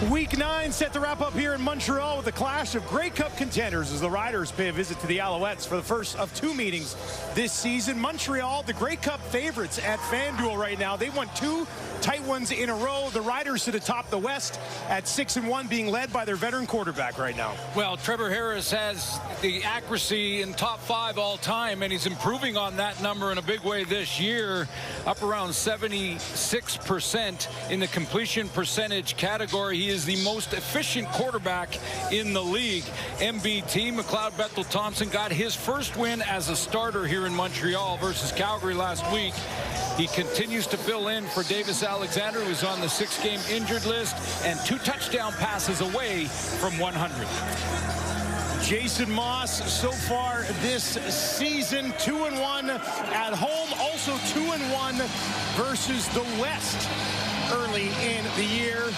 Week 9 set to wrap up here in Montreal with a clash of Grey Cup contenders as the Riders pay a visit to the Alouettes for the first of 2 meetings this season. Montreal, the Grey Cup favorites at FanDuel right now. They won 2 tight ones in a row. The Riders sit atop the West at 6-1, being led by their veteran quarterback right now. Well, Trevor Harris has the accuracy in top 5 all time, and he's improving on that number in a big way this year, up around 76% in the completion percentage category. He is the most efficient quarterback in the league. MBT, McLeod Bethel-Thompson, got his first win as a starter here in Montreal versus Calgary last week. He continues to fill in for Davis Alexander, who's on the 6-game injured list, and 2 touchdown passes away from 100. Jason Moss, so far this season, 2-1 at home, also 2-1 versus the West early in the year.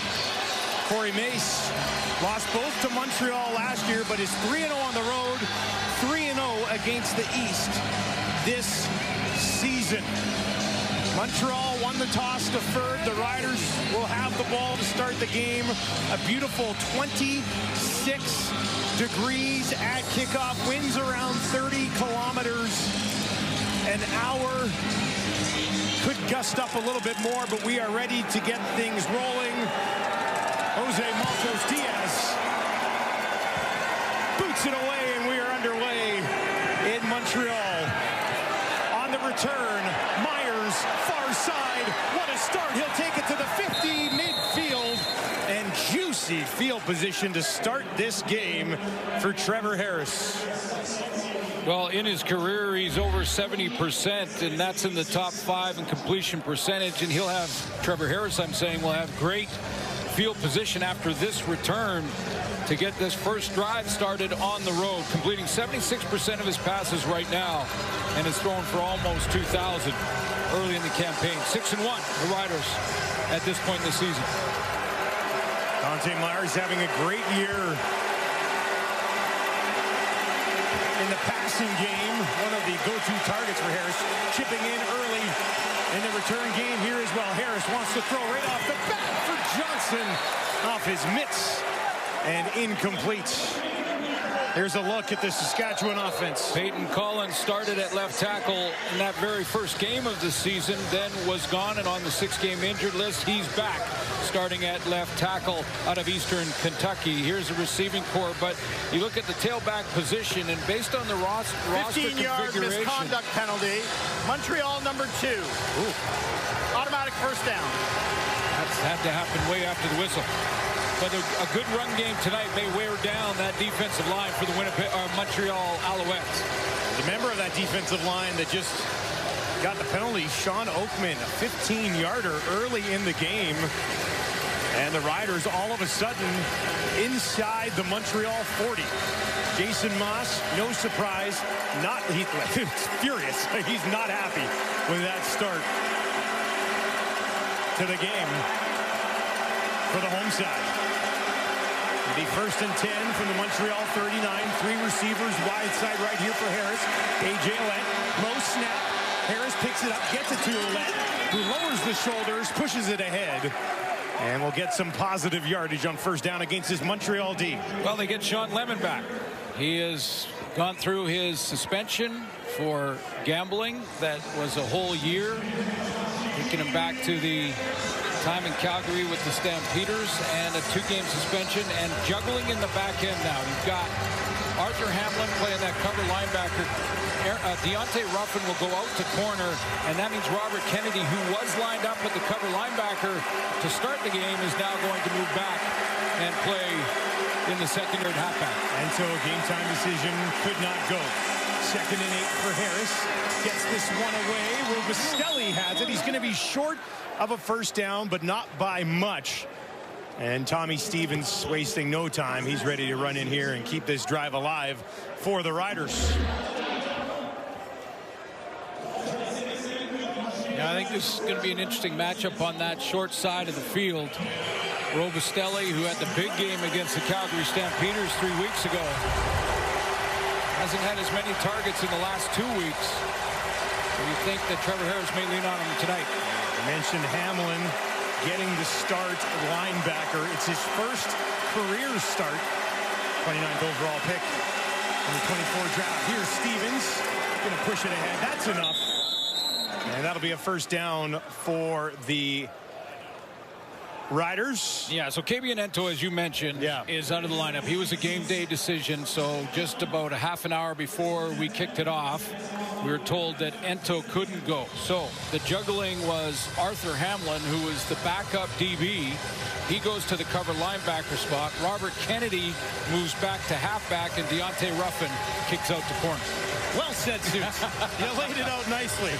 Corey Mace lost both to Montreal last year, but is 3-0 on the road, 3-0 against the East this season. Montreal won the toss, deferred. The Riders will have the ball to start the game. A beautiful 26 degrees at kickoff. Winds around 30 kilometers an hour. Could gust up a little bit more, but we are ready to get things rolling. Jose Maltos Diaz boots it away, and we are underway in Montreal. On the return, Myers, far side. What a start. He'll take it to the 50, midfield, and juicy field position to start this game for Trevor Harris. Well, in his career, he's over 70%, and that's in the top 5 in completion percentage. And he'll have, Trevor Harris, I'm saying, will have great field position after this return to get this first drive started on the road, completing 76% of his passes right now, and is thrown for almost 2,000 early in the campaign. 6-1, the Riders at this point in the season. Dante Myers having a great year in the passing game, one of the go-to targets for Harris, chipping in early in the return game here as well. Harris wants to throw right off the bat for Johnson, off his mitts, and incomplete. Here's a look at the Saskatchewan offense. Peyton Collins started at left tackle in that very first game of the season, then was gone and on the 6-game injured list. He's back, starting at left tackle out of Eastern Kentucky. Here's a receiving core, but you look at the tailback position, and based on the roster 15-yard misconduct penalty. Montreal number 2. Ooh. Automatic first down. That's had to happen way after the whistle. But a good run game tonight may wear down that defensive line for the Montreal Alouettes. The member of that defensive line that just got the penalty, Sean Oakman, a 15-yarder early in the game. And the Riders all of a sudden inside the Montreal 40. Jason Moss, no surprise, he's furious. He's not happy with that start to the game for the home side. It'll be 1st and 10 from the Montreal 39. 3 receivers wide side right here for Harris. A.J. Ouellette, low snap. Harris picks it up, gets it to Ouellette, who lowers the shoulders, pushes it ahead. And we'll get some positive yardage on first down against this Montreal D. Well, they get Sean Lemon back. He has gone through his suspension for gambling. That was a whole year. Taking him back to the time in Calgary with the Stampeders, and a 2-game suspension, and juggling in the back end now. You've got Arthur Hamlin playing that cover linebacker. Deontay Ruffin will go out to corner, and that means Robert Kennedy, who was lined up at the cover linebacker to start the game, is now going to move back and play in the secondary halfback. And so a game time decision could not go. 2nd and 8 for Harris. Gets this one away. Robustelli has it. He's going to be short of a first down, but not by much. And Tommy Stevens wasting no time. He's ready to run in here and keep this drive alive for the Riders. Yeah, I think this is going to be an interesting matchup on that short side of the field. Robustelli, who had the big game against the Calgary Stampeders 3 weeks ago, hasn't had as many targets in the last 2 weeks. Do you think that Trevor Harris may lean on him tonight? I mentioned Hamlin getting the start linebacker. It's his first career start. 29th overall pick in the 24 draft. Here's Stevens. Going to push it ahead. That's enough. And that'll be a first down for the Riders. Yeah, so Kabianento, as you mentioned, is out of the lineup. He was a game day decision, so just about a half an hour before we kicked it off, we were told that Ento couldn't go. So the juggling was Arthur Hamlin, who was the backup DB. He goes to the cover linebacker spot. Robert Kennedy moves back to halfback, and Deontay Ruffin kicks out to corner. Well said, Suits. You laid it out nicely.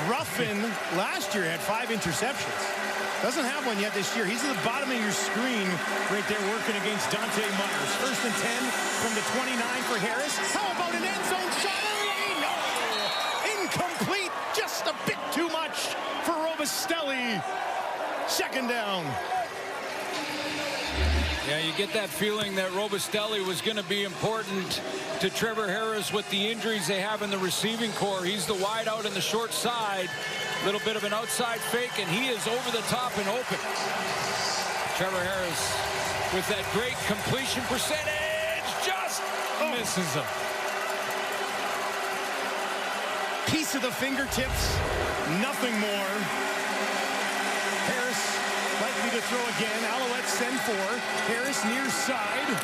Ruffin last year had 5 interceptions. Doesn't have one yet this year. He's at the bottom of your screen right there working against Dante Myers. First and 10 from the 29 for Harris. How about an end zone shot? No! Incomplete. Just a bit too much for Robustelli. Second down. Yeah, you get that feeling that Robustelli was going to be important to Trevor Harris with the injuries they have in the receiving core. He's the wide out in the short side. A little bit of an outside fake, and he is over the top and open. Trevor Harris with that great completion percentage just misses him. Piece of the fingertips, nothing more. Harris likely to throw again. Alouettes send 4. Harris near side.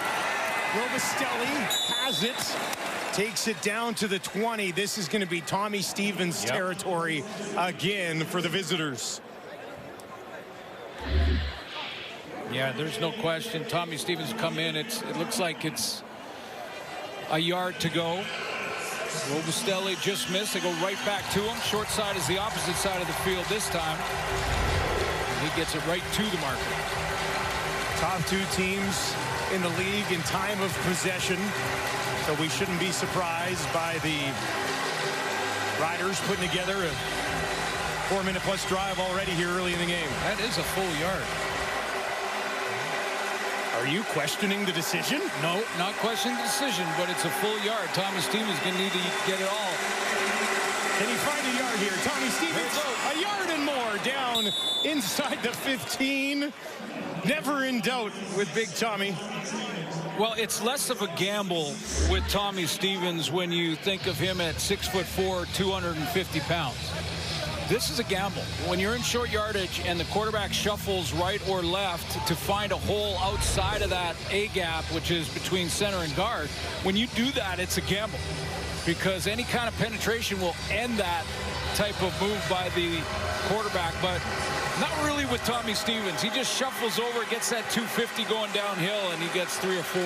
Robustelli has it. Takes it down to the 20. This is going to be Tommy Stevens territory again for the visitors. Yeah, there's no question. Tommy Stevens come in. It looks like it's a yard to go. Robustelli just missed. They go right back to him. Short side is the opposite side of the field this time. And he gets it right to the marker. Top 2 teams in the league in time of possession. So we shouldn't be surprised by the Riders putting together a 4-minute-plus drive already here early in the game. That is a full yard. Are you questioning the decision? No, not questioning the decision, but it's a full yard. Tommy Stevens going to need to get it all. Can he find a yard here? Tommy Stevens, a yard and more down inside the 15. Never in doubt with Big Tommy. Well, it's less of a gamble with Tommy Stevens when you think of him at 6'4", 250 pounds. This is a gamble. When you're in short yardage and the quarterback shuffles right or left to find a hole outside of that A gap, which is between center and guard, when you do that, it's a gamble. Because any kind of penetration will end that type of move by the quarterback, but not really with Tommy Stevens. He just shuffles over, gets that 250 going downhill, and he gets 3 or 4.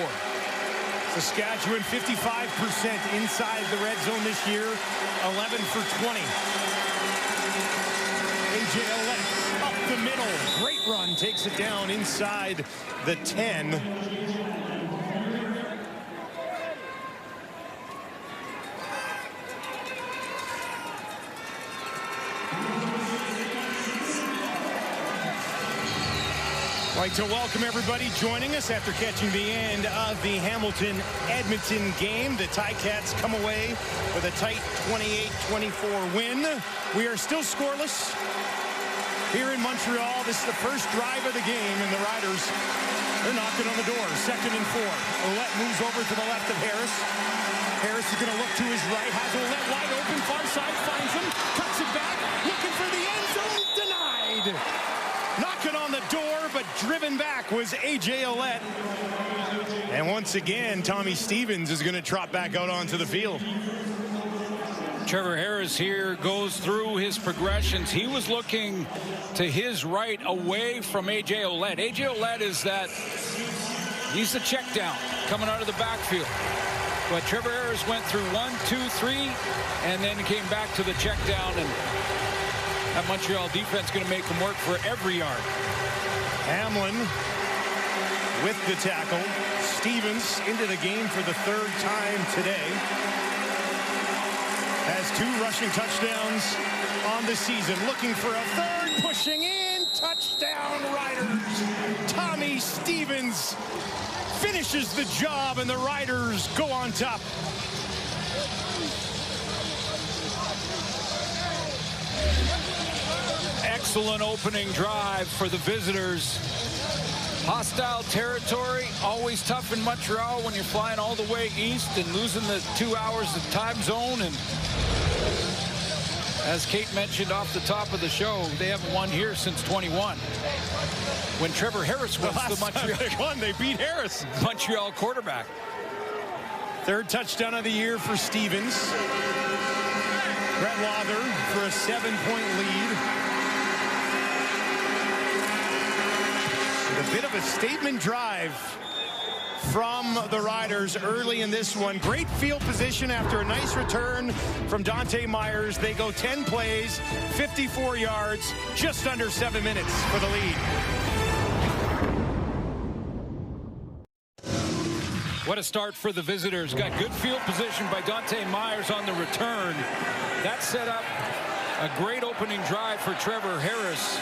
Saskatchewan 55% inside the red zone this year, 11 for 20. A.J. Alouette up the middle. Great run, takes it down inside the 10. I'd like to welcome everybody joining us after catching the end of the Hamilton-Edmonton game. The Ticats come away with a tight 28-24 win. We are still scoreless here in Montreal. This is the first drive of the game, and the Riders, they're knocking on the door. 2nd and 4. Ouellette moves over to the left of Harris. Harris is going to look to his right, has Ouellette wide open, far side, finds him, cuts it back, looking for the end zone, denied. Knocking on the door, but driven back was A.J. Ouellette. And once again, Tommy Stevens is going to trot back out onto the field. Trevor Harris here goes through his progressions. He was looking to his right away from A.J. Ouellette. A.J. Ouellette is that, he's the check down coming out of the backfield. But Trevor Harris went through 1, 2, 3, and then came back to the check down, and that Montreal defense going to make him work for every yard. Hamlin with the tackle. Stevens into the game for the 3rd time today. Has 2 rushing touchdowns on the season. Looking for a 3rd, pushing in. Touchdown Riders. Tommy Stevens finishes the job, and the Riders go on top. Excellent opening drive for the visitors. Hostile territory, always tough in Montreal when you're flying all the way east and losing the 2 hours of time zone. And as Kate mentioned off the top of the show, they haven't won here since 21. When Trevor Harris was the Montreal they beat Harris. Montreal quarterback. Third touchdown of the year for Stevens. Brett Lawther for a 7-point lead. A bit of a statement drive from the Riders early in this one. Great field position after a nice return from Dante Myers. They go 10 plays, 54 yards, just under 7 minutes for the lead. What a start for the visitors. Got good field position by Dante Myers on the return. That set up a great opening drive for Trevor Harris,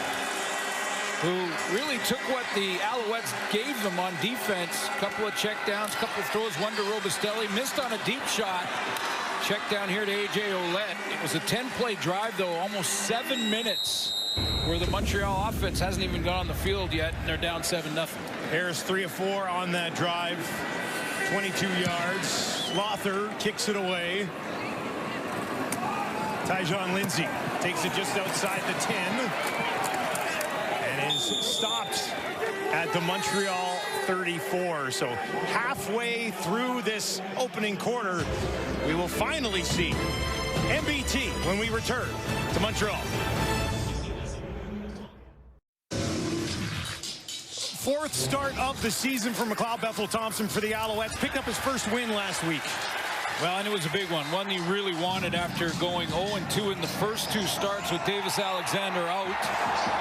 who really took what the Alouettes gave them on defense. A couple of checkdowns, a couple of throws, one to Robustelli. Missed on a deep shot. Check down here to A.J. Ouellette. It was a 10-play drive, though, almost 7 minutes, where the Montreal offense hasn't even gone on the field yet, and they're down 7-0. Harris 3 of 4 on that drive. 22 yards. Lawther kicks it away. Tyjon Lindsey takes it just outside the 10. Stopped at the Montreal 34. So halfway through this opening quarter, we will finally see MBT when we return to Montreal. Fourth start of the season for McLeod Bethel-Thompson for the Alouettes. Picked up his first win last week. Well, and it was a big one he really wanted after going 0-2 in the first 2 starts with Davis Alexander out.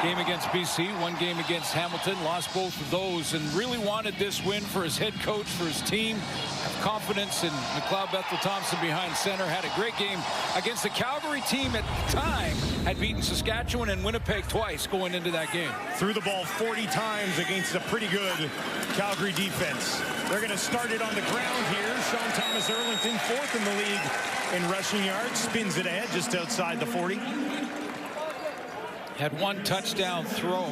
Game against BC, one game against Hamilton, lost both of those, and really wanted this win for his head coach, for his team. Have confidence in McLeod Bethel-Thompson behind center. Had a great game against the Calgary team at the time. Had beaten Saskatchewan and Winnipeg twice going into that game. Threw the ball 40 times against a pretty good Calgary defense. They're going to start it on the ground here. Sean Thomas Erlington, 4th in the league in rushing yards. Spins it ahead just outside the 40. Had one touchdown throw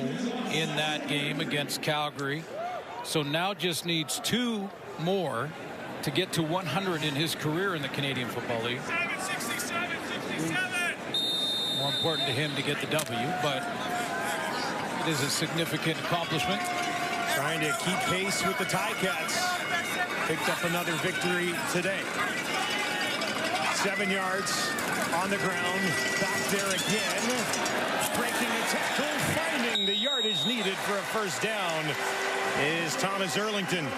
in that game against Calgary. So now just needs 2 more to get to 100 in his career in the Canadian Football League. 67. More important to him to get the W, but it is a significant accomplishment. Trying to keep pace with the Ticats. Picked up another victory today. 7 yards on the ground. Back there again. Breaking a tackle. Finding the yardage needed for a first down is Thomas Erlington.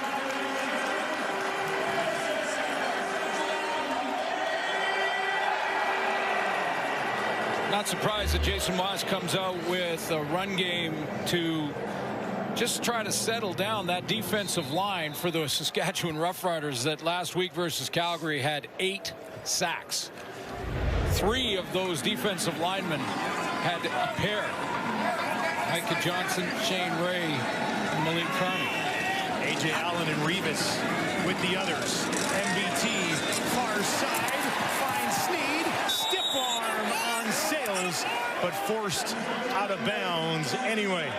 Not surprised that Jason Moss comes out with a run game to just try to settle down that defensive line for the Saskatchewan Roughriders that last week versus Calgary had 8 sacks. 3 of those defensive linemen had a pair. Micah Johnson, Shane Ray, and Malik Carney. A.J. Allen and Revis with the others. MBT far side finds Sneed. Stiff arm on Sales, but forced out of bounds anyway.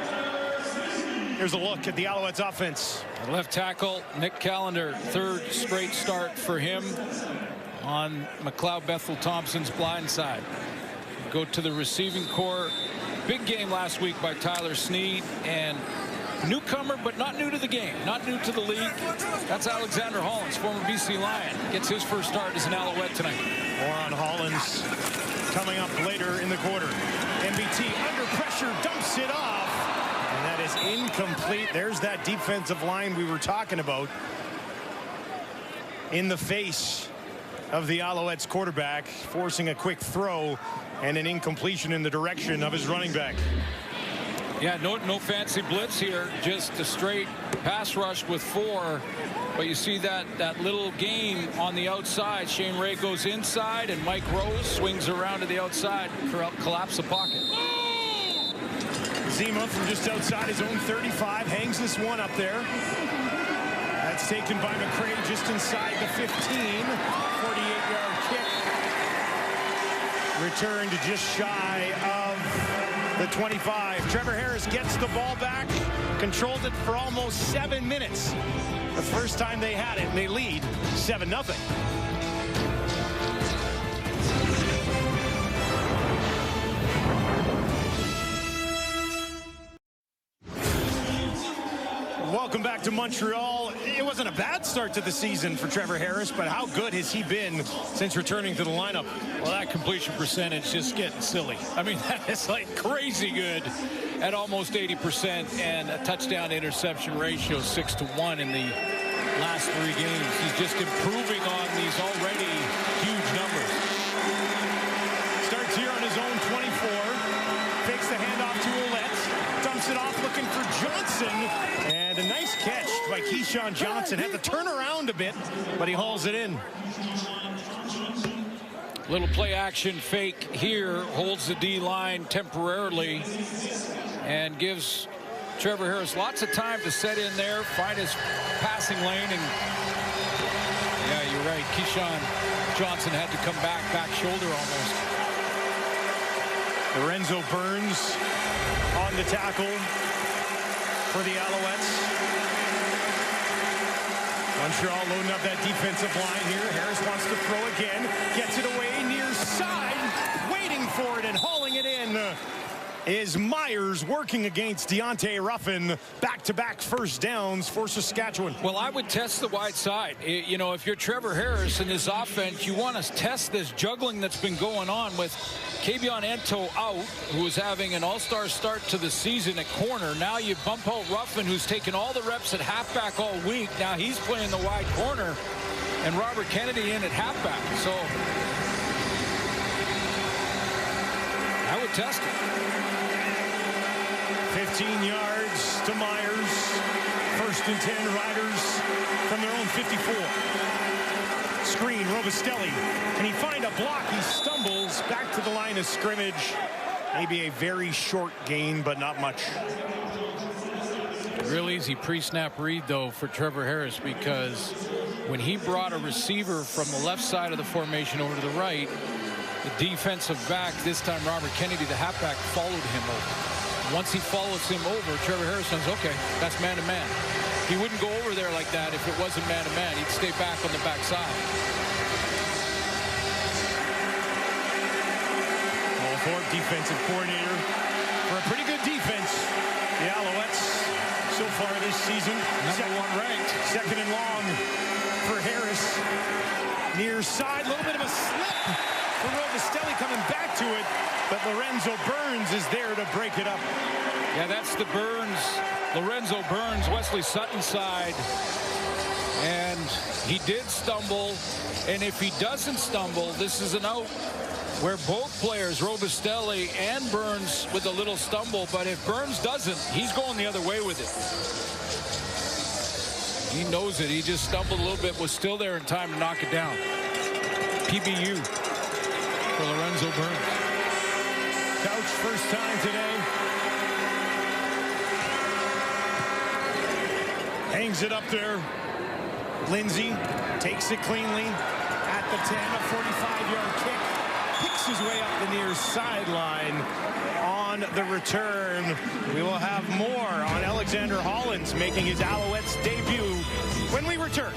Here's a look at the Alouettes offense. Left tackle Nick Callender, 3rd straight start for him on McLeod Bethel-Thompson's blind side. Go to the receiving core. Big game last week by Tyler Sneed, and newcomer but not new to the game, not new to the league. That's Alexander Hollins, former BC Lion. Gets his first start as an Alouette tonight. More on Hollins coming up later in the quarter. MBT under pressure, dumps it off. And that is incomplete. There's that defensive line we were talking about in the face of the Alouettes quarterback, forcing a quick throw and an incompletion in the direction of his running back. Yeah, no fancy blitz here, just a straight pass rush with 4. But you see that little game on the outside. Shane Ray goes inside, and Mike Rose swings around to the outside, collapse the pocket. Zima from just outside his own 35 hangs this one up there. That's taken by McCray just inside the 15. 48-yard kick. Returned just shy of the 25. Trevor Harris gets the ball back, controlled it for almost 7 minutes. The first time they had it, and they lead 7-0. Welcome back to Montreal. It wasn't a bad start to the season for Trevor Harris, but how good has he been since returning to the lineup? Well, that completion percentage just getting silly. I mean, that is like crazy good at almost 80%, and a touchdown to interception ratio 6-1 in the last 3 games. He's just improving on these already huge numbers. Starts here on his own 24. Fakes the handoff to Alouettes. Dumps it off looking for Johnson. And a nice catch by Keyshawn Johnson. Had to turn around a bit, but he hauls it in. Little play action fake here. Holds the D-line temporarily and gives Trevor Harris lots of time to set in there, find his passing lane, and yeah, you're right. Keyshawn Johnson had to come back shoulder almost. Lorenzo Burns on the tackle for the Alouettes. Montreal loading up that defensive line here. Harris wants to throw again. Gets it away near side. Waiting for it and hauling it in is Myers, working against Deontay Ruffin. Back-to-back first downs for Saskatchewan. Well, I would test the wide side. You know, if you're Trevor Harris in this offense, you want to test this juggling that's been going on with Kabion Ento out, who was having an all-star start to the season at corner. Now you bump out Ruffin, who's taken all the reps at halfback all week. Now he's playing the wide corner, and Robert Kennedy in at halfback. So I would test it. 15 yards to Myers. 1st and 10 Riders from their own 54. Screen, Robustelli. Can he find a block? He stumbles back to the line of scrimmage. Maybe a very short gain, but not much. Real easy pre-snap read, though, for Trevor Harris, because when he brought a receiver from the left side of the formation over to the right, the defensive back, this time Robert Kennedy, the halfback, followed him over. Once he follows him over, Trevor Harris says, okay, that's man-to-man. He wouldn't go over there like that if it wasn't man-to-man. He'd stay back on the backside. Paul Thorpe, defensive coordinator for a pretty good defense. The Alouettes so far this season. Number 1 ranked. 2nd and long for Harris. Near side, a little bit of a slip for Robustelli coming back to it, but Lorenzo Burns is there to break it up. Yeah, that's the Burns, Lorenzo Burns, Wesley Sutton side. And he did stumble, and if he doesn't stumble, this is an out where both players, Robustelli and Burns, with a little stumble. But if Burns doesn't, he's going the other way with it. He knows it. He just stumbled a little bit, was still there in time to knock it down. PBU for Lorenzo Burns. Couch first time today. Hangs it up there. Lindsay takes it cleanly at the 10, a 45-yard kick. Picks his way up the near sideline on the return. We will have more on Alexander Hollins making his Alouettes debut when we return.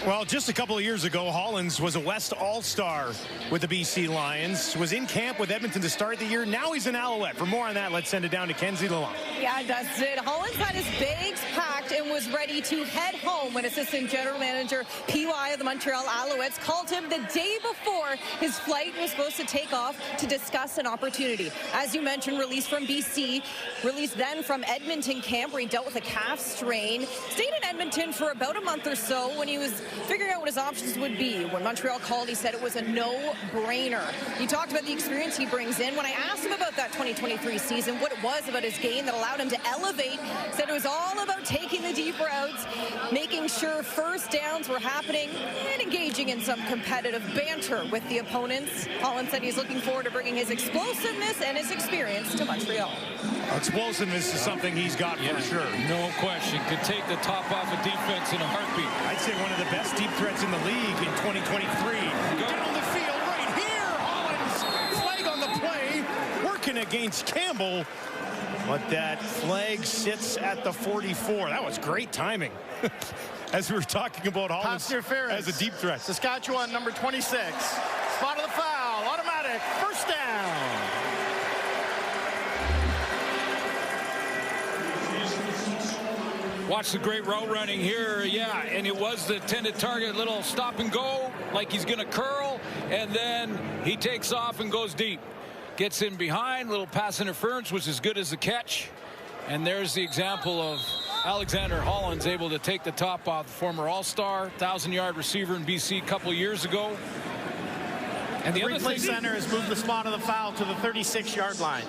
Well, just a couple of years ago, Hollins was a West All-Star with the BC Lions, was in camp with Edmonton to start the year. Now he's an Alouette. For more on that, let's send it down to Kenzie Lalonde. Yeah, that's it. Hollins had his bags packed and was ready to head home when Assistant General Manager PY of the Montreal Alouettes called him the day before his flight was supposed to take off to discuss an opportunity. As you mentioned, released from BC, released then from Edmonton camp where he dealt with a calf strain. Stayed in Edmonton for about a month or so when he was figuring out what his options would be. When Montreal called, he said it was a no-brainer. He talked about the experience he brings in. When I asked him about that 2023 season, what it was about his game that allowed him to elevate, said it was all about taking the deep routes, making sure first downs were happening, and engaging in some competitive banter with the opponents. Hollins said he's looking forward to bringing his explosiveness and his experience to Montreal. Explosiveness is something he's got for sure. No question. Could take the top off of defense in a heartbeat. I'd say one of the best deep threats in the league in 2023. against Campbell, but that flag sits at the 44. That was great timing. As we were talking about Hollins as a deep threat. Saskatchewan, number 26. Spot of the foul. Automatic. First down. Watch the great route running here. Yeah, and it was the intended target. Little stop and go, like he's going to curl, and then he takes off and goes deep. Gets in behind. Little pass interference was as good as the catch. And there's the example of Alexander Hollins able to take the top off the former All-Star, 1,000-yard receiver in BC a couple years ago. And the replay center has moved the spot of the foul to the 36-yard line.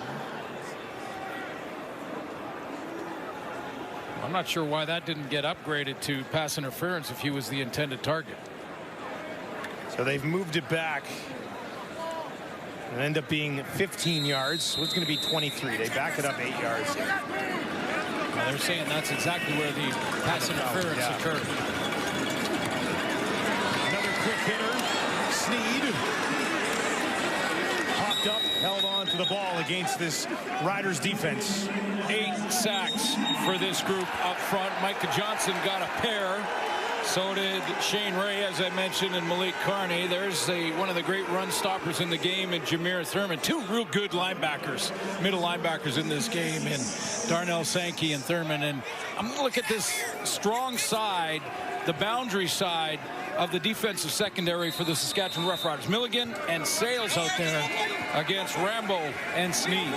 I'm not sure why that didn't get upgraded to pass interference if he was the intended target. So they've moved it back. It'll end up being 15 yards. So it's going to be 23. They back it up 8 yards. Well, they're saying that's exactly where the pass interference occurred. Another quick hitter. Sneed. Popped up, held on to the ball against this Riders defense. 8 sacks for this group up front. Micah Johnson got a pair. So did Shane Ray, as I mentioned, and Malik Carney. There's one of the great run stoppers in the game, and Jameer Thurman. 2 real good linebackers, middle linebackers in this game, and Darnell Sankey and Thurman. And I'm going to look at this strong side, the boundary side of the defensive secondary for the Saskatchewan Roughriders. Milligan and Sales out there against Rambo and Sneed.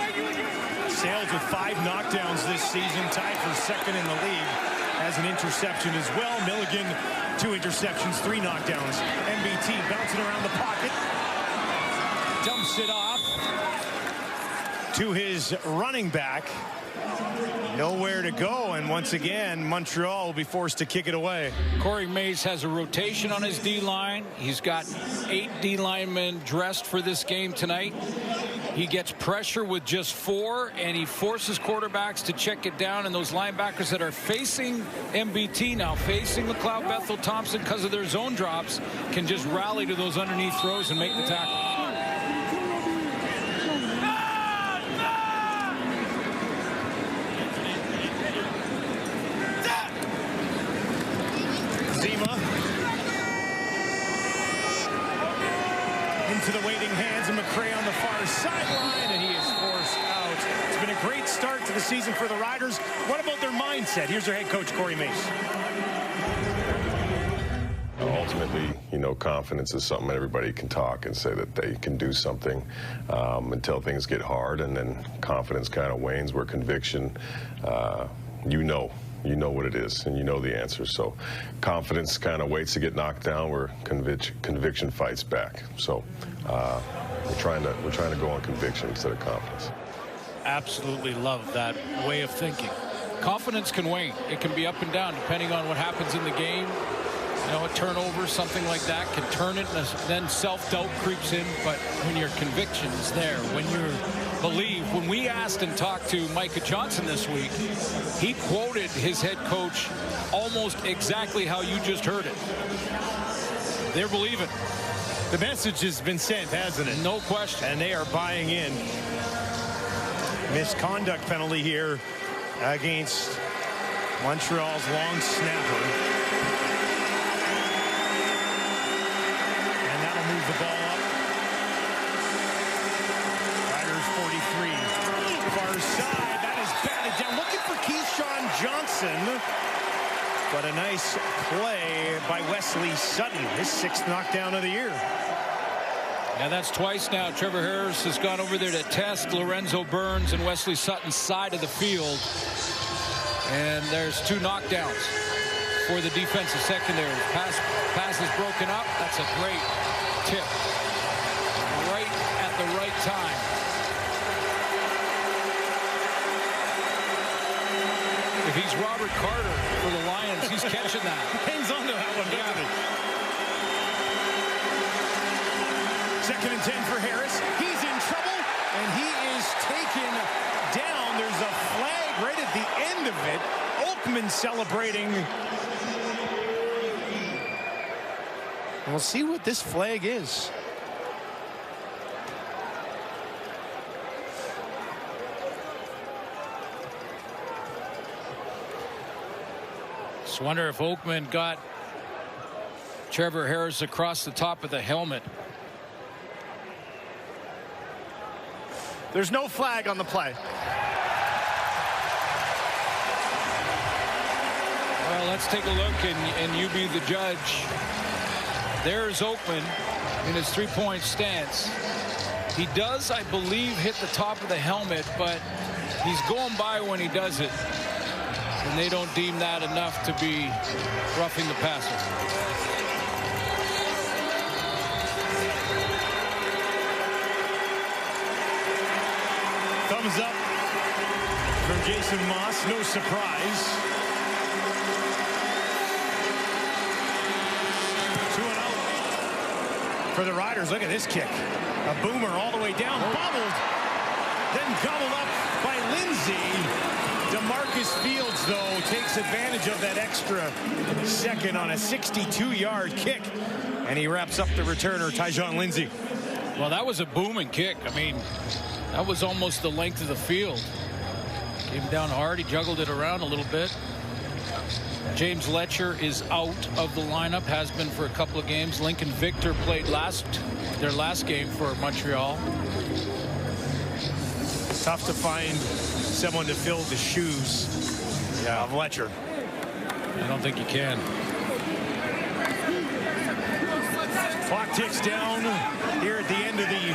Sales with 5 knockdowns this season, tied for second in the league. Has an interception as well. Milligan, 2 interceptions, 3 knockdowns. MBT bouncing around the pocket. Dumps it off to his running back. Nowhere to go, and once again, Montreal will be forced to kick it away. Corey Mays has a rotation on his D-line. He's got 8 D-linemen dressed for this game tonight. He gets pressure with just 4, and he forces quarterbacks to check it down, and those linebackers that are facing MBT now, facing McLeod Bethel Thompson because of their zone drops, can just rally to those underneath throws and make the tackle. Into the waiting hands of McCray on the far sideline, and he is forced out. It's been a great start to the season for the Riders. What about their mindset? Here's their head coach, Corey Mace. Ultimately, you know, confidence is something that everybody can talk and say that they can do something until things get hard, and then confidence kind of wanes, where conviction, you know what it is, and you know the answer. So confidence kind of waits to get knocked down, where conviction fights back. So we're trying to go on conviction instead of confidence. Absolutely love that way of thinking. Confidence can wane. It can be up and down depending on what happens in the game. You know, a turnover, something like that can turn it, and then self-doubt creeps in. But when your conviction is there, when you believe, when we asked and talked to Micah Johnson this week, he quoted his head coach almost exactly how you just heard it. They're believing. The message has been sent, hasn't it? No question. And they are buying in. Misconduct penalty here against Montreal's long snapper. And that'll move the ball up. Riders 43. Far side. That is batted down. Looking for Keyshawn Johnson. But a nice play by Wesley Sutton. His 6th knockdown of the year. Yeah, that's twice now. Trevor Harris has gone over there to test Lorenzo Burns and Wesley Sutton's side of the field. And there's 2 knockdowns for the defensive secondary. Pass is broken up. That's a great tip. Right at the right time. If he's Robert Carter for the Lions, he's catching that. Hangs on to that one, doesn't he? 2nd and 10 for Harris. He's in trouble, and he is taken down. There's a flag right at the end of it. Oakman celebrating. And we'll see what this flag is. Just wonder if Oakman got Trevor Harris across the top of the helmet. There's no flag on the play. Well, let's take a look, and you be the judge. There's Oakman in his three-point stance. He does, I believe, hit the top of the helmet, but he's going by when he does it. And they don't deem that enough to be roughing the passer. Thumbs up from Jason Moss. No surprise. 2-0 for the Riders. Look at this kick. A boomer all the way down. Bobbled. Then gobbled up by Lindsay. DeMarcus Fields, though, takes advantage of that extra second on a 62-yard kick. And he wraps up the returner, Tyjon Lindsay. Well, that was a booming kick. I mean, that was almost the length of the field. Came down hard. He juggled it around a little bit. James Letcher is out of the lineup, has been for a couple of games. Lincoln Victor played their last game for Montreal. Tough to find someone to fill the shoes of Letcher. I don't think you can. Clock ticks down here at the end of the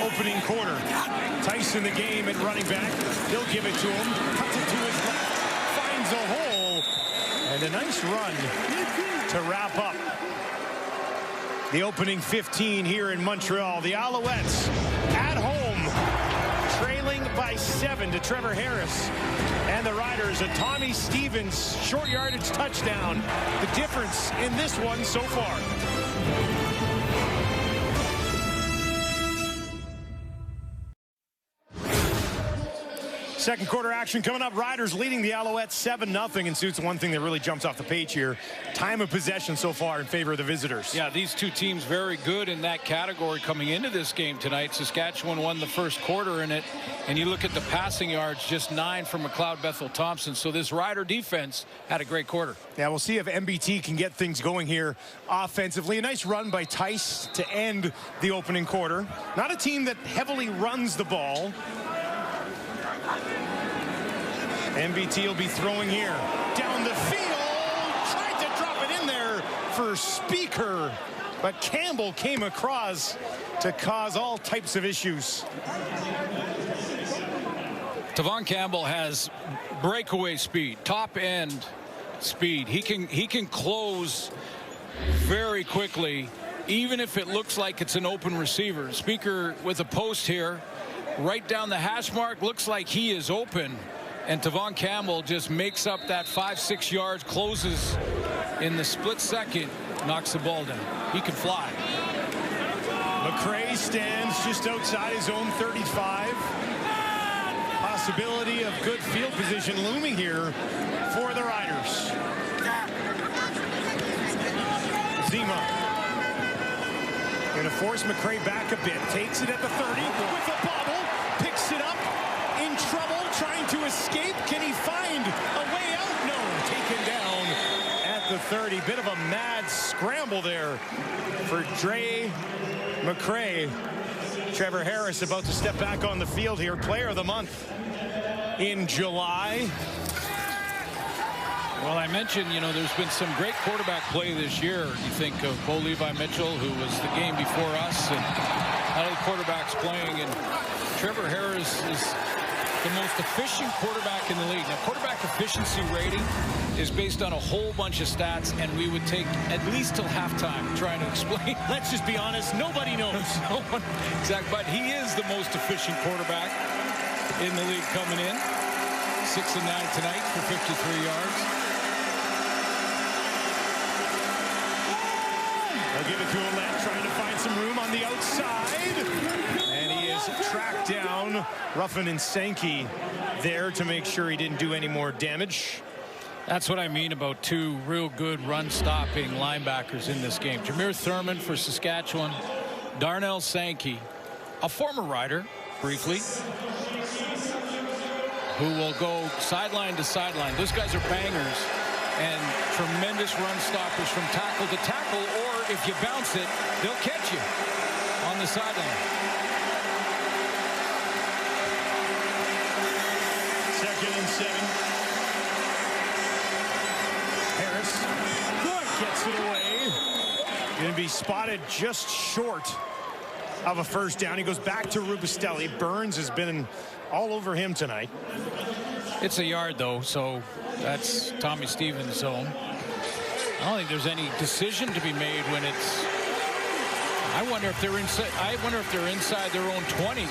opening quarter. Tyson the game at running back. He'll give it to him. Cuts it to his left. Finds a hole. And a nice run to wrap up the opening 15 here in Montreal. The Alouettes at home, trailing by 7 to Trevor Harris. And the Riders, a Tommy Stevens short yardage touchdown. The difference in this one so far. Second quarter action coming up. Riders leading the Alouettes 7-0. And Suits, one thing that really jumps off the page here, time of possession so far in favor of the visitors. Yeah, these two teams very good in that category coming into this game tonight. Saskatchewan won the first quarter in it. And you look at the passing yards, just 9 from McLeod Bethel Thompson. So this Rider defense had a great quarter. Yeah, we'll see if MBT can get things going here offensively. A nice run by Tice to end the opening quarter. Not a team that heavily runs the ball. MBT will be throwing here. Down the field. Tried to drop it in there for Speaker. But Campbell came across to cause all types of issues. Tavon Campbell has breakaway speed, top end speed. He can close very quickly, even if it looks like it's an open receiver. Speaker with a post here, right down the hash mark, looks like he is open. And Tavon Campbell just makes up that 5-6 yards, closes in the split second, knocks the ball down. He can fly. McCray stands just outside his own 35. Possibility of good field position looming here for the Riders. Zima going to force McCray back a bit. Takes it at the 30 with a bobble. Picks it up. In trouble. Trying to escape. Can he find a way out? No. Taken down at the 30. Bit of a mad scramble there for Dre McCray. Trevor Harris about to step back on the field here. Player of the month in July. Well, I mentioned, you know, there's been some great quarterback play this year. You think of Bo Levi Mitchell, who was the game before us, and other quarterbacks playing. And Trevor Harris is the most efficient quarterback in the league. Now, quarterback efficiency rating is based on a whole bunch of stats, and we would take at least till halftime trying to explain. Let's just be honest, nobody knows. No one, exactly, but he is the most efficient quarterback in the league coming in. 6 of 9 tonight for 53 yards. They'll give it to Ouellette, trying to find some room on the outside. And he is tracked down. Ruffin and Sankey there to make sure he didn't do any more damage. That's what I mean about two real good run-stopping linebackers in this game. Jameer Thurman for Saskatchewan. Darnell Sankey, a former Rider, briefly, who will go sideline to sideline. Those guys are bangers. and tremendous run stoppers from tackle to tackle, or if you bounce it, they'll catch you on the sideline. Second and 7. Harris gets it away. Going to be spotted just short of a first down. He goes back to Rubistelli. Burns has been all over him tonight. It's a yard, though, so that's Tommy Stevens' zone. I don't think there's any decision to be made when it's. I wonder if they're inside their own 20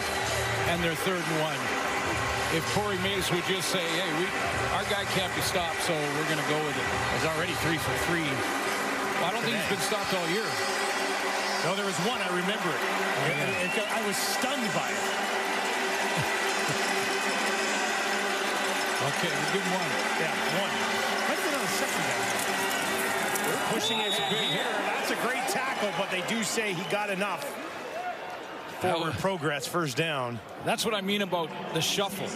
and they're 3rd and 1. If Corey Mace would just say, hey, our guy can't be stopped, so we're going to go with it. He's already 3 for 3. Well, I don't think he's been stopped all year. No, there was one. I remember it. Yeah. I was stunned by it. Okay, we'll give him 1. Yeah, 1. Might have been on the second down. They're pushing his big here. That's a great tackle, but they do say he got enough. Forward progress, first down. That's what I mean about the shuffle.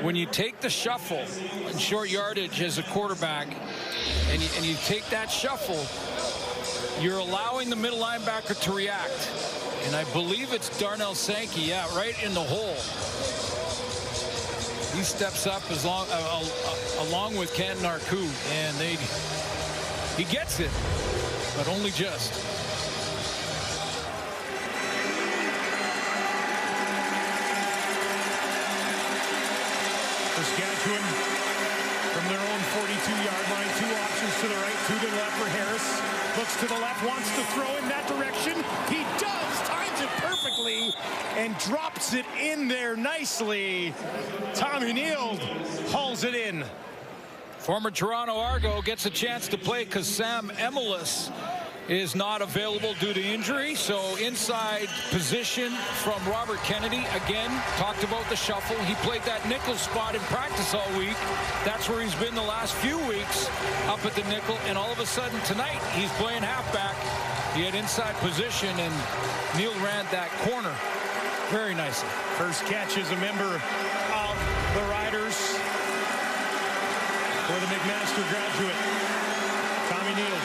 When you take the shuffle in short yardage as a quarterback, and you take that shuffle, you're allowing the middle linebacker to react. And I believe it's Darnell Sankey, right in the hole. He steps up along with Canton Arcou, and he gets it, but only just. Saskatchewan from their own 42-yard line. 2 options to the right, 2 to the left for Harris. Looks to the left, wants to throw in that direction. He does, times it perfectly, and drops it in there nicely. Tommy Neal hauls it in. Former Toronto Argo gets a chance to play because Sam Emelis is not available due to injury. So inside position from Robert Kennedy. Again, talked about the shuffle. He played that nickel spot in practice all week. That's where he's been the last few weeks, up at the nickel. And all of a sudden tonight, he's playing halfback. He had inside position, and Neal ran that corner very nicely. First catch is a member of the Riders for the McMaster graduate, Tommy Neal.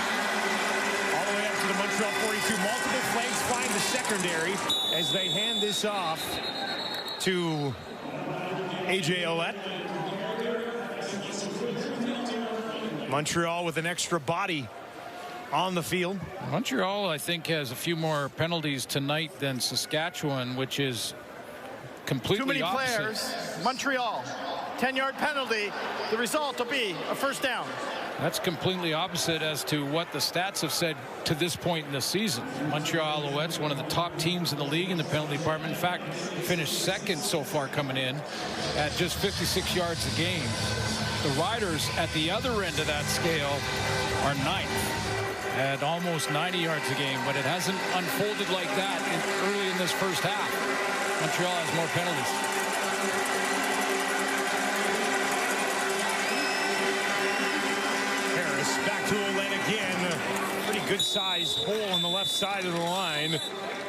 The Montreal 42, multiple flags find the secondary as they hand this off to A.J. Ouellette. Montreal with an extra body on the field. Montreal, I think, has a few more penalties tonight than Saskatchewan, which is completely too many opposite. Players. Montreal, 10-yard penalty. The result will be a first down. That's completely opposite as to what the stats have said to this point in the season. Montreal Alouettes, one of the top teams in the league in the penalty department. In fact, finished 2nd so far coming in at just 56 yards a game. The Riders at the other end of that scale are 9th at almost 90 yards a game, but it hasn't unfolded like that early in this first half. Montreal has more penalties. Back to Ouellette again. Pretty good sized hole on the left side of the line,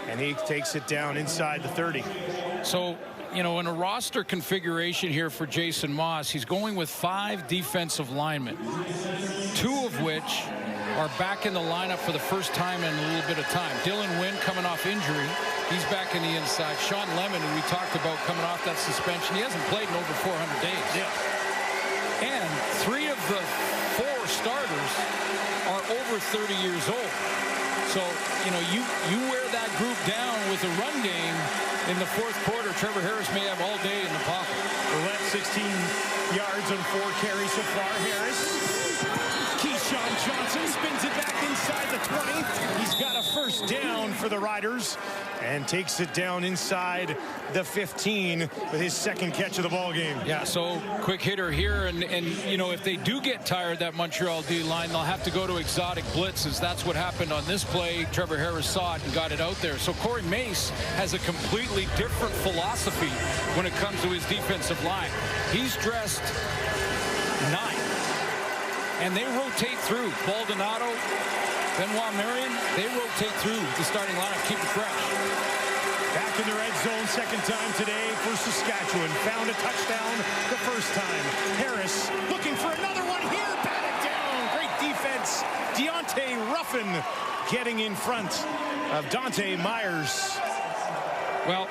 and he takes it down inside the 30. So, you know, in a roster configuration here for Jason Maas, he's going with 5 defensive linemen, 2 of which are back in the lineup for the first time in a little bit of time. Dylan Wynn coming off injury. He's back in the inside. Sean Lemon, who we talked about coming off that suspension, he hasn't played in over 400 days. Yeah. And 3 of the 4 starters are over 30 years old. So, you know, you wear that group down with a run game in the 4th quarter. Trevor Harris may have all day in the pocket. Ouellette 16 yards on 4 carries so far. Harris. Keyshawn Johnson spins it back inside the 20. He's got a first down for the Riders and takes it down inside the 15 with his 2nd catch of the ball game. Yeah, so quick hitter here, and you know, if they do get tired, that Montreal D line, they'll have to go to exotic blitzes. That's what happened on this play. Trevor Harris saw it and got it out there. So Corey Mace has a completely different philosophy when it comes to his defensive line. He's dressed 9, and they rotate through. Baldonado, Benoit Marion, they rotate through the starting lineup, keep it fresh. Back in the red zone, 2nd time today for Saskatchewan. Found a touchdown the first time. Harris looking for another one here, batted down defense. Deontay Ruffin getting in front of Dante Myers. Well,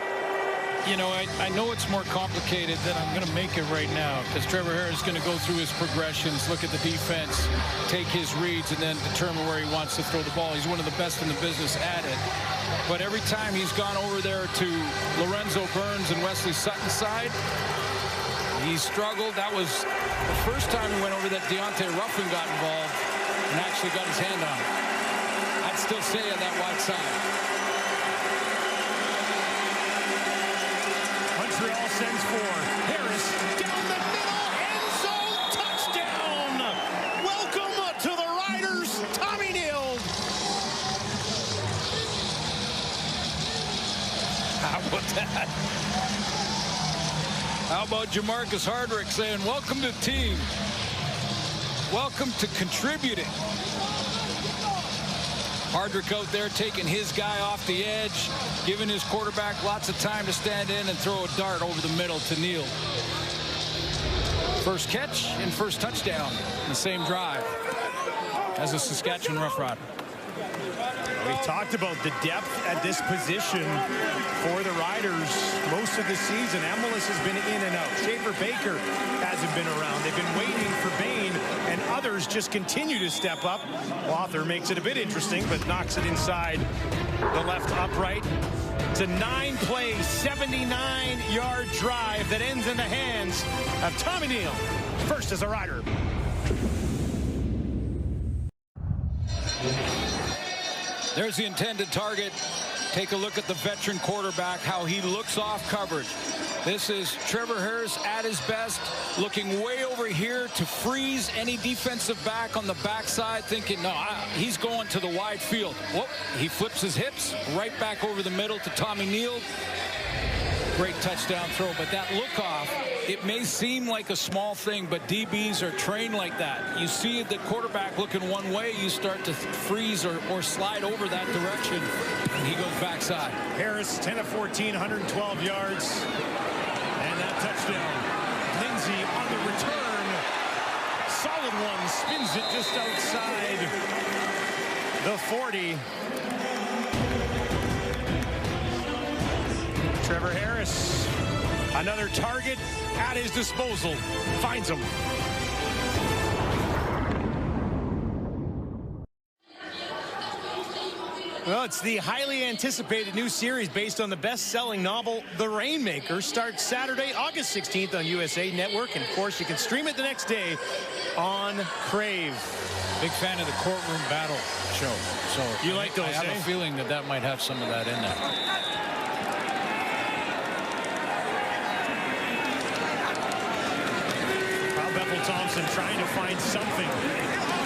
you know, I know it's more complicated than I'm going to make it right now, because Trevor Harris is going to go through his progressions, look at the defense, take his reads, and then determine where he wants to throw the ball. He's one of the best in the business at it. But every time he's gone over there to Lorenzo Burns and Wesley Sutton's side, he struggled. That was the first time he went over that Deontay Ruffin got involved and actually got his hand on it. I'd still say on that wide side. Montreal sends for Harris down the middle, end zone, touchdown. Welcome to the Riders, Tommy Neal. How about that? How about Jamarcus Hardrick saying, welcome to the team. Welcome to contributing. Hardrick out there taking his guy off the edge, giving his quarterback lots of time to stand in and throw a dart over the middle to Neal. First catch and first touchdown in the same drive as a Saskatchewan Roughrider. We've talked about the depth at this position for the Riders most of the season. Emilus has been in and out. Schaefer Baker hasn't been around. They've been waiting for Bain, and others just continue to step up. Wather makes it a bit interesting, but knocks it inside the left upright. It's a 9-play, 79-yard drive that ends in the hands of Tommy Neal, first as a Rider. There's the intended target. Take a look at the veteran quarterback, how he looks off coverage. This is Trevor Harris at his best, looking way over here to freeze any defensive back on the backside, thinking, no, he's going to the wide field. Whoop, he flips his hips right back over the middle to Tommy Neal. Great touchdown throw, but that look off, it may seem like a small thing, but DBs are trained like that. You see the quarterback looking one way, you start to freeze or slide over that direction, and he goes backside. Harris, 10 of 14, 112 yards, and that touchdown. Lindsay on the return, solid one, spins it just outside the 40. Trevor Harris, another target at his disposal, finds him. Well, it's the highly anticipated new series based on the best-selling novel, The Rainmaker. Starts Saturday, August 16th on USA Network. And, of course, you can stream it the next day on Crave. Big fan of the courtroom battle show. So you like those, I have a feeling that might have some of that in there. Thompson trying to find something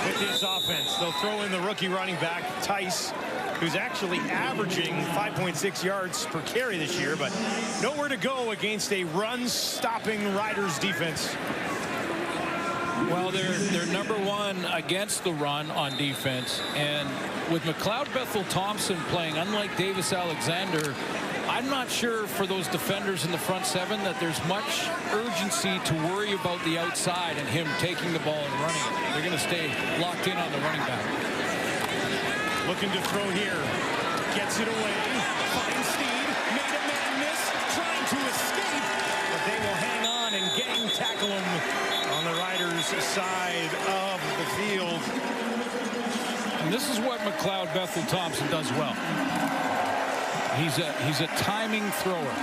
with his offense. They'll throw in the rookie running back, Tice, who's actually averaging 5.6 yards per carry this year, but nowhere to go against a run-stopping Riders defense. Well, they're number one against the run on defense, and with McLeod Bethel-Thompson playing, unlike Davis Alexander, I'm not sure for those defenders in the front seven that there's much urgency to worry about the outside and him taking the ball and running it. They're going to stay locked in on the running back. Looking to throw here. Gets it away. Finds Steed. Made a man miss. Trying to escape. But they will hang on and gang tackle him on the Riders' side of the field. And this is what McLeod Bethel-Thompson does well. He's a timing thrower.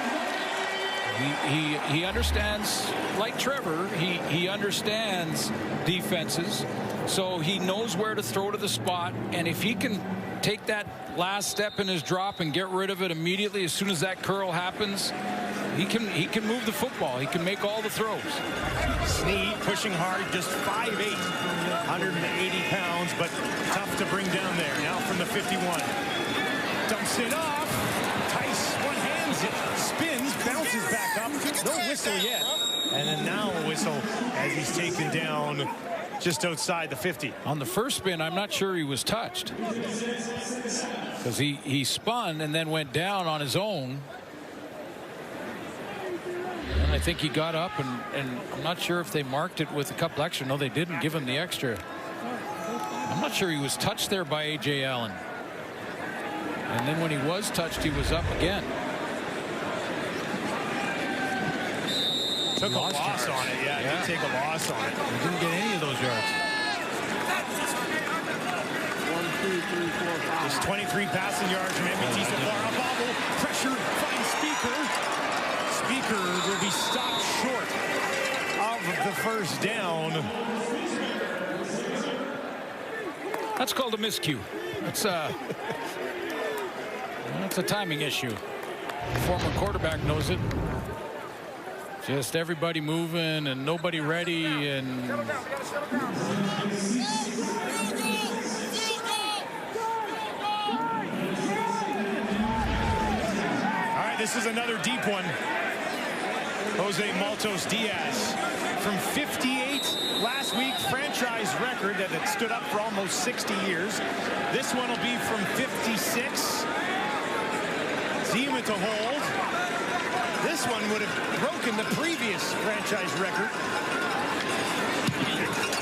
He understands, like Trevor, he understands defenses, so he knows where to throw to the spot, and if he can take that last step in his drop and get rid of it immediately as soon as that curl happens, he can move the football. He can make all the throws. Sneed pushing hard, just 5'8", 180 pounds, but tough to bring down there. Now from the 51. Dumps it off. Tice one-hands it, spins, bounces back up. No whistle yet. And then now a whistle as he's taken down just outside the 50. On the first spin, I'm not sure he was touched, because he spun and then went down on his own. And I think he got up, and I'm not sure if they marked it with a couple extra. No, they didn't give him the extra. I'm not sure he was touched there by A.J. Allen. And then when he was touched, he was up again. Took a loss on it. Yeah, he did take a loss on it. He didn't get any of those yards. Just 23 passing yards from MBT so far. A bobble, pressured, finds Speaker. Speaker will be stopped short of the first down. That's called a miscue. It's a timing issue. The former quarterback knows it. Just everybody moving and nobody ready, and All right, this is another deep one. Jose Maltos Diaz from 58 last week, franchise record that had stood up for almost 60 years. This one will be from 56. Zima to hold. This one would have broken the previous franchise record.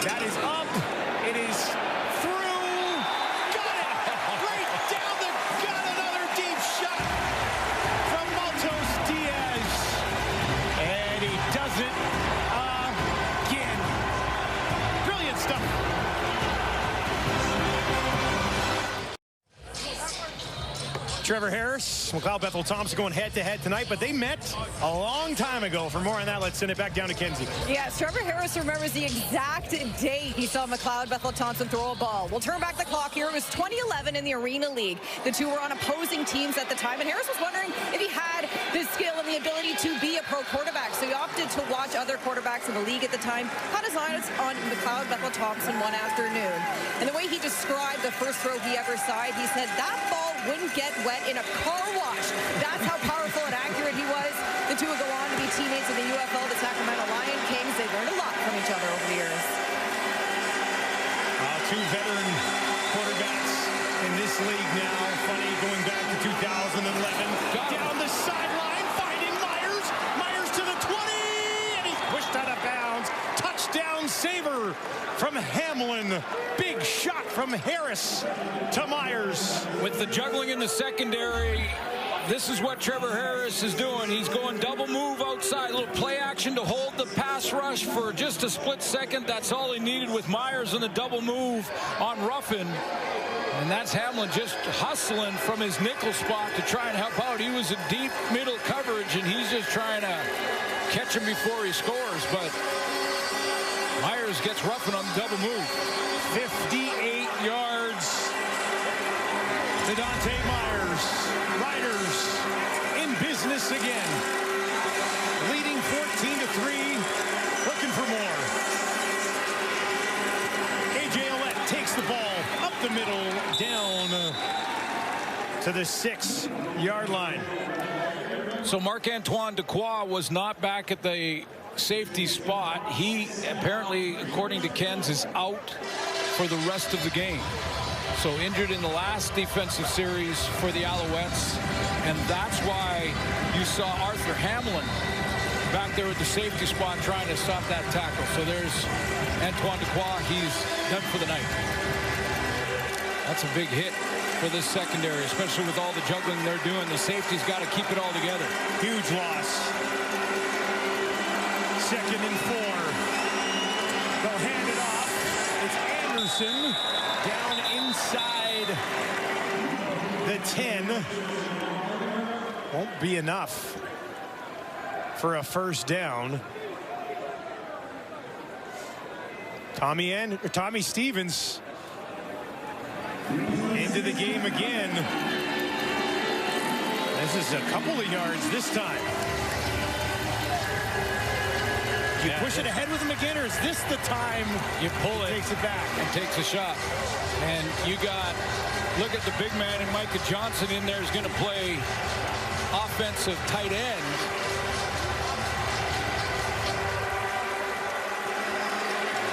That is up. It is through. Got it. Right down the gut. Another deep shot from Maltos Diaz. And he does it again. Brilliant stuff. Trevor Harris, McLeod Bethel Thompson going head-to-head tonight, but they met a long time ago. For more on that, let's send it back down to Kenzie. Yes, Trevor Harris remembers the exact date he saw McLeod Bethel Thompson throw a ball. We'll turn back the clock here. It was 2011 in the Arena League. The two were on opposing teams at the time, and Harris was wondering if he had the skill and the ability to be a pro quarterback. So he opted to watch other quarterbacks in the league at the time. Had his eyes on McLeod Bethel Thompson one afternoon. And the way he described the first throw he ever saw, he said that ball wouldn't get wet in a car wash. That's how powerful and accurate he was. The two would go on to be teammates in the UFL, the Sacramento Lion Kings. They learned a lot from each other over the years. Two veteran quarterbacks in this league now. Funny, going back to 2011. Down the sideline, finding Myers. Myers to the 20, and he's pushed out of bounds. Touchdown saver from Hamlin. Big shot from Harris to Myers. with the juggling in the secondary, this is what Trevor Harris is doing. He's going double move outside, a little play action to hold the pass rush for just a split second. That's all he needed with Myers in the double move on Ruffin. And that's Hamlin just hustling from his nickel spot to try and help out. He was in deep middle coverage, and he's just trying to catch him before he scores. But Myers gets Ruffin on the double move. 58 yards to Dante Myers. Riders in business again. Leading 14-3. Looking for more. A.J. Ouellette takes the ball up the middle, down to the 6-yard line. So Marc-Antoine Dequoy was not back at the safety spot. He apparently, according to Ken's, is out for the rest of the game. So injured in the last defensive series for the Alouettes, and that's why you saw Arthur Hamlin back there at the safety spot trying to stop that tackle. So there's Antoine Dequoy. He's done for the night. That's a big hit for this secondary, especially with all the juggling they're doing. The safety's got to keep it all together. Huge loss. 2nd and 4. They'll hand it off. It's Anderson down inside the 10. Won't be enough for a first down. Tommy Stevens into the game again. This is a couple of yards this time. You push it ahead with him again, or is this the time you pull it, takes it back and takes a shot? And you got, look at the big man, and Micah Johnson in there is going to play offensive tight end.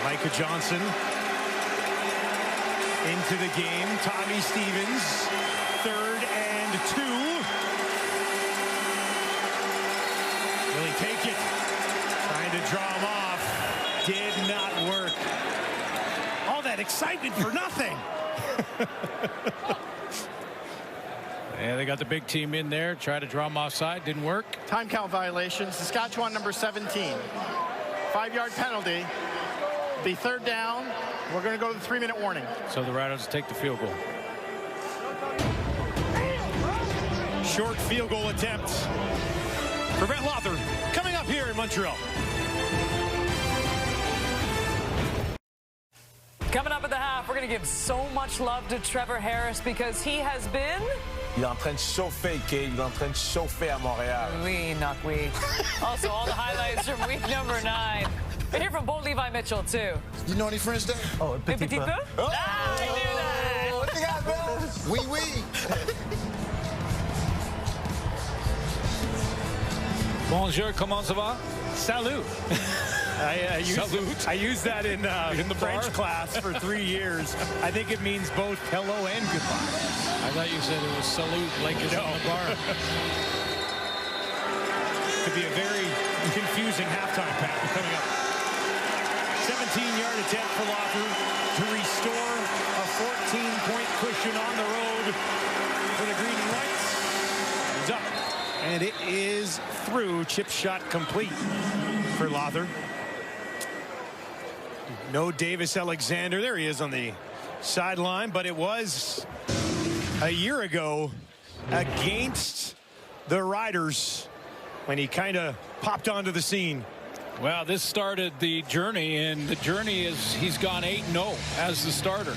Micah Johnson into the game. Tommy Stevens, 3rd and 2. Will he take it? Trying to draw him off. Did not work. that excitement for nothing. Yeah, they got the big team in there. Try to draw them offside. Didn't work. Time count violation. Saskatchewan number 17. 5-yard penalty. The third down. We're going to go to the 3-minute warning. So the Riders take the field goal. Short field goal attempt for Brett Lothar coming up here in Montreal. Coming up at the half, we're going to give so much love to Trevor Harris because he has been... Il est en train de chauffer, Kate. Il est en train de chauffer à Montréal. Oui, not we. Also, all the highlights from week number 9. We hear from Bo Levi Mitchell, too. You know any French there? Oh, un petit peu. Oh, I knew that. What you got, Bill? Oui, oui. Bonjour, comment ça va? Salut. I used that in the French class for 3 years. I think it means both hello and goodbye. I thought you said it was salute like it's on the bar. Could be a very confusing halftime pass coming up. 17-yard attempt for Lothar to restore a 14-point cushion on the road for the Green and Whites. It's up, and it is through. Chip shot complete for Lothar. No Davis Alexander. There he is on the sideline, but it was a year ago against the Riders when he kind of popped onto the scene. Well, this started the journey, and the journey is he's gone 8-0 as the starter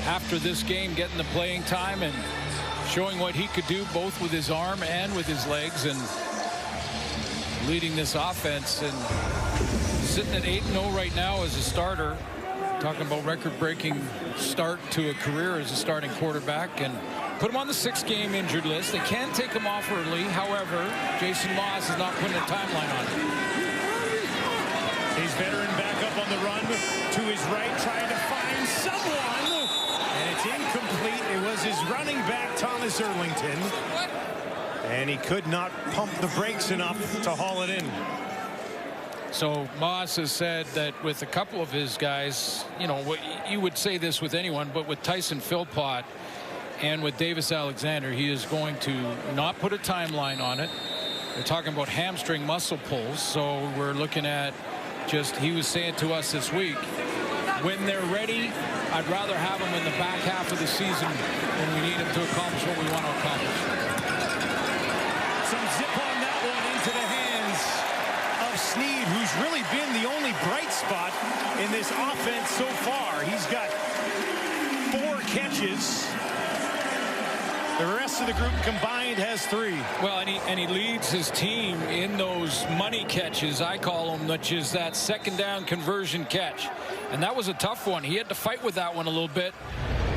after this game, getting the playing time and showing what he could do both with his arm and with his legs and leading this offense. And sitting at 8-0 right now as a starter, talking about record-breaking start to a career as a starting quarterback, and put him on the 6-game injured list. They can take him off early. However, Jason Moss is not putting a timeline on him. His veteran back up on the run to his right, trying to find someone, and it's incomplete. It was his running back, Thomas Erlington, and he could not pump the brakes enough to haul it in. So Moss has said that with a couple of his guys, you know, you would say this with anyone, but with Tyson Philpott and with Davis Alexander, he is going to not put a timeline on it. They're talking about hamstring muscle pulls, so we're looking at just, he was saying to us this week, when they're ready, I'd rather have them in the back half of the season when we need them to accomplish what we want to accomplish. Some zip on that one into the hands of Sneed, who's really been the only bright spot in this offense so far. He's got 4 catches. The rest of the group combined has 3. Well, and he leads his team in those money catches, I call them, which is that second down conversion catch. And that was a tough one. He had to fight with that one a little bit,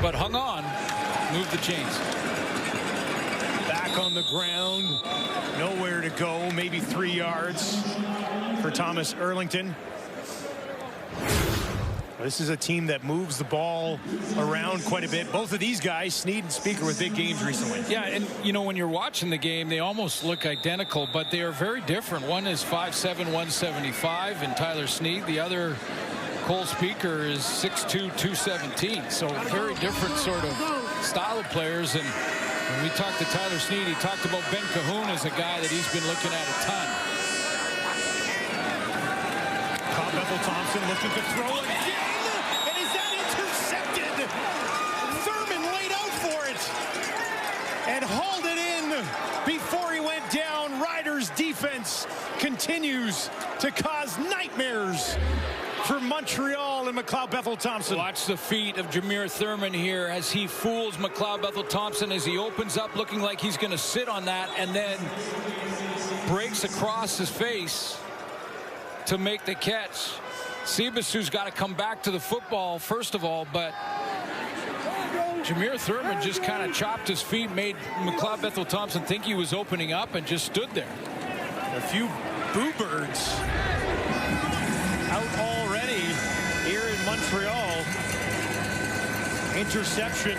but hung on, moved the chains. Back on the ground, nowhere to go, maybe 3 yards for Thomas Erlington. This is a team that moves the ball around quite a bit. Both of these guys, Sneed and Speaker, with big games recently. Yeah, and you know, when you're watching the game, they almost look identical, but they are very different. One is 5'7", 175, and Tyler Sneed. The other, Cole Speaker, is 6'2", 217. So very different sort of style of players. And when we talked to Tyler Sneed, he talked about Ben Cahoon as a guy that he's been looking at a ton. Bethel Thompson looking to throw again, and is that intercepted? Thurman laid out for it and hauled it in before he went down. Riders defense continues to cause nightmares for Montreal and McLeod Bethel Thompson. Watch the feet of Jameer Thurman here as he fools McLeod Bethel Thompson as he opens up looking like he's going to sit on that and then breaks across his face to make the catch. Sebasu's got to come back to the football first of all, but Jameer Thurman just kind of chopped his feet, made McLeod Bethel Thompson think he was opening up and just stood there. A few boo birds out already here in Montreal. Interception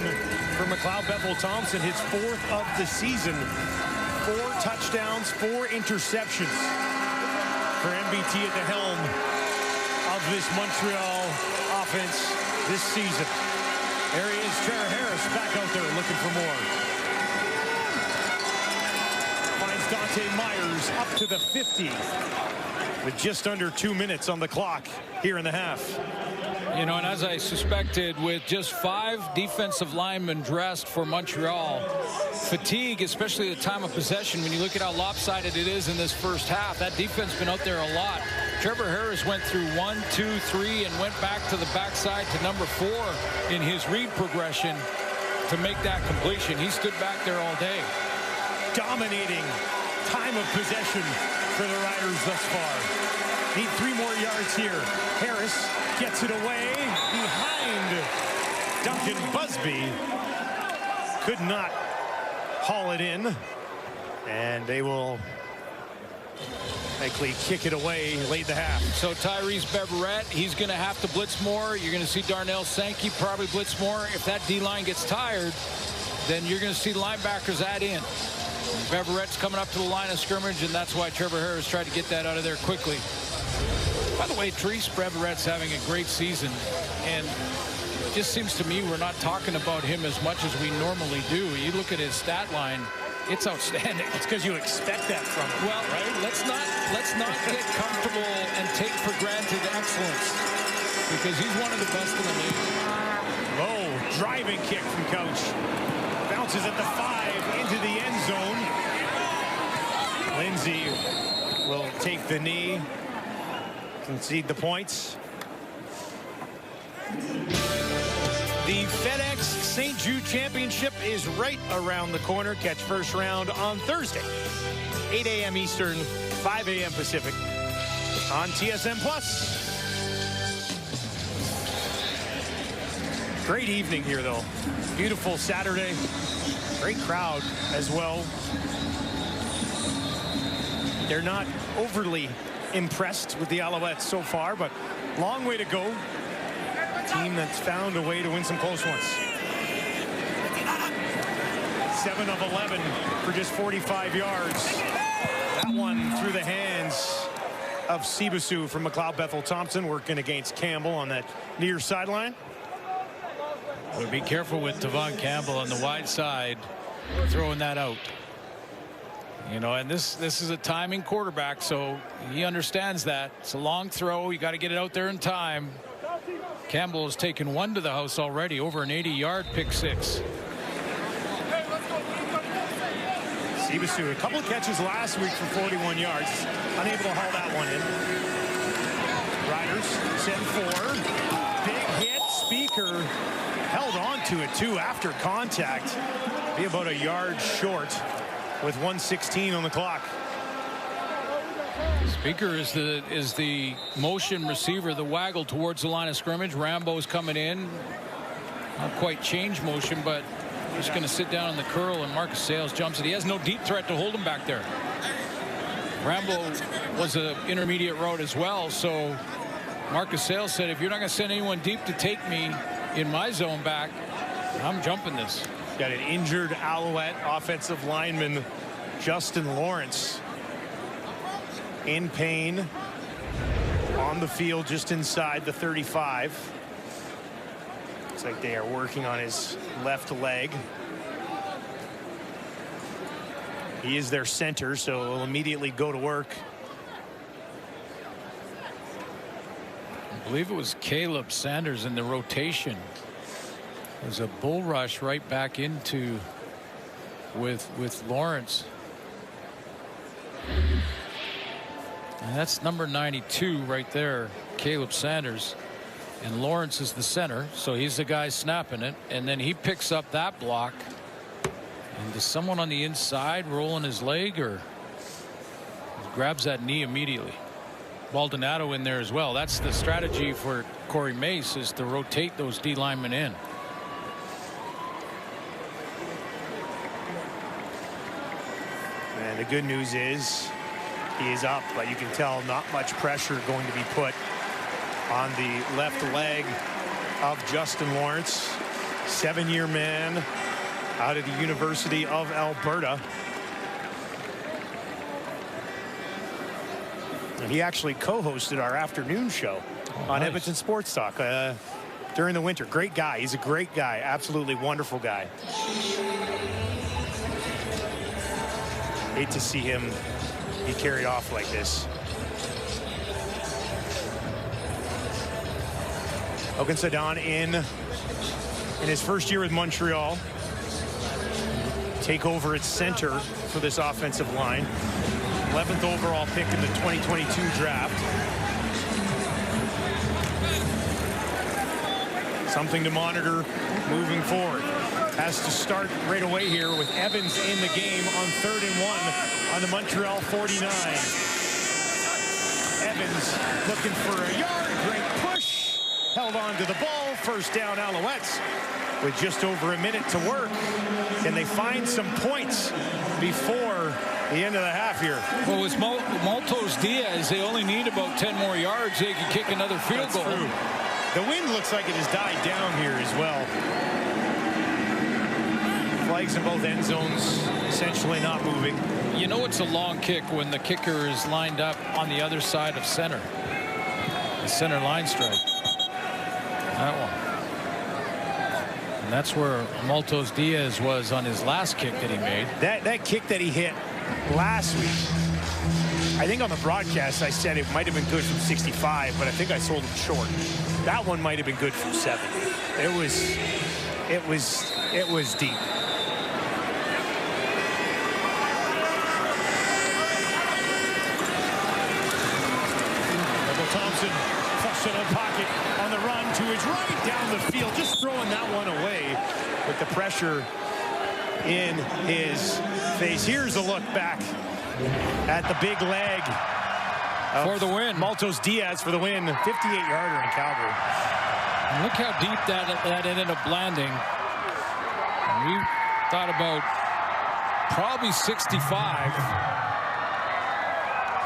for McLeod Bethel Thompson, his 4th of the season. 4 touchdowns, 4 interceptions for MBT at the helm of this Montreal offense. this season. There he is, Trevor Harris, back out there looking for more. Finds Dante Myers up to the 50 with just under 2 minutes on the clock here in the half. You know, and as I suspected, with just 5 defensive linemen dressed for Montreal, fatigue, especially at the time of possession, when you look at how lopsided it is in this first half, that defense been out there a lot. Trevor Harris went through 1, 2, 3 and went back to the backside to number 4 in his read progression to make that completion. He stood back there all day. Dominating time of possession for the Riders thus far. Need 3 more yards here. Harris gets it away behind Duncan Busby. Could not haul it in. And they will likely kick it away late in the half. So Tyrese Beverette, he's going to have to blitz more. You're going to see Darnell Sankey probably blitz more. If that D-line gets tired, then you're going to see linebackers add in. Beverette's coming up to the line of scrimmage, and that's why Trevor Harris tried to get that out of there quickly. By the way, Tyrese Beverette's having a great season, and it just seems to me we're not talking about him as much as we normally do. You look at his stat line, it's outstanding. It's because you expect that from him. Well, right? Let's not get comfortable and take for granted excellence, because he's one of the best in the league. Low driving kick from Couch. Bounces at the 5 into the end zone. Lindsay will take the knee, concede the points. The FedEx St. Jude Championship is right around the corner. Catch first round on Thursday, 8 a.m. Eastern, 5 a.m. Pacific on TSN Plus. Great evening here, though. Beautiful Saturday. Great crowd as well. They're not overly impressed with the Alouettes so far, but long way to go. A team that's found a way to win some close ones. 7 of 11 for just 45 yards. That one through the hands of Sibasu from McLeod Bethel Thompson, working against Campbell on that near sideline. Well, be careful with Tavon Campbell on the wide side throwing that out. You know, and this is a timing quarterback, so he understands that. It's a long throw. You got to get it out there in time. Campbell has taken 1 to the house already, over an 80-yard pick 6. Sibasu, a couple of catches last week for 41 yards. Unable to haul that one in. Riders send 4. Big hit. Speaker held on to it, too, after contact. Be about a yard short with 1:16 on the clock. Speaker is the motion receiver, the waggle towards the line of scrimmage. Rambo's coming in. Not quite change motion, but just going to sit down in the curl, and Marcus Sales jumps it. He has no deep threat to hold him back there. Rambo was an intermediate route as well, so Marcus Sales said, if you're not going to send anyone deep to take me in my zone back, I'm jumping this. Got an injured Alouette offensive lineman, Justin Lawrence, in pain on the field just inside the 35. Looks like they are working on his left leg. He is their center, so he'll immediately go to work. I believe it was Caleb Sanders in the rotation. There's a bull rush right back into with Lawrence. And that's number 92 right there, Caleb Sanders. And Lawrence is the center, so he's the guy snapping it. And then he picks up that block. And does someone on the inside rolling his leg, or grabs that knee immediately? Baldonado in there as well. That's the strategy for Corey Mace, is to rotate those D linemen in. And the good news is he is up, but you can tell not much pressure going to be put on the left leg of Justin Lawrence, 7-year man out of the University of Alberta. And he actually co-hosted our afternoon show on nice. Edmonton Sports Talk during the winter. Great guy. He's a great guy. Absolutely wonderful guy. Hate to see him be carried off like this. Ogunsadon in his first year with Montreal. Take over at center for this offensive line. 11th overall pick in the 2022 draft. Something to monitor moving forward. Has to start right away here with Evans in the game on 3rd and 1 on the Montreal 49. Evans looking for a yard. Great push. Held on to the ball. First down, Alouettes. With just over a minute to work. Can they find some points before the end of the half here? Well, with Maltos Diaz, they only need about 10 more yards. They can kick another field goal. True. The wind looks like it has died down here as well. Flags in both end zones, essentially not moving. You know it's a long kick when the kicker is lined up on the other side of center. The center line strike. That one. And that's where Maltos Diaz was on his last kick that he made. That kick that he hit last week, I think on the broadcast I said it might have been good from 65, but I think I sold him short. That one might have been good from 70. It was deep. Thompson flushed in a pocket on the run to his right down the field, just throwing that one away with the pressure in his face. Here's a look back at the big leg for the win. Maltos Diaz for the win. 58-yarder in Calgary. And look how deep that ended up landing. And we thought about probably 65.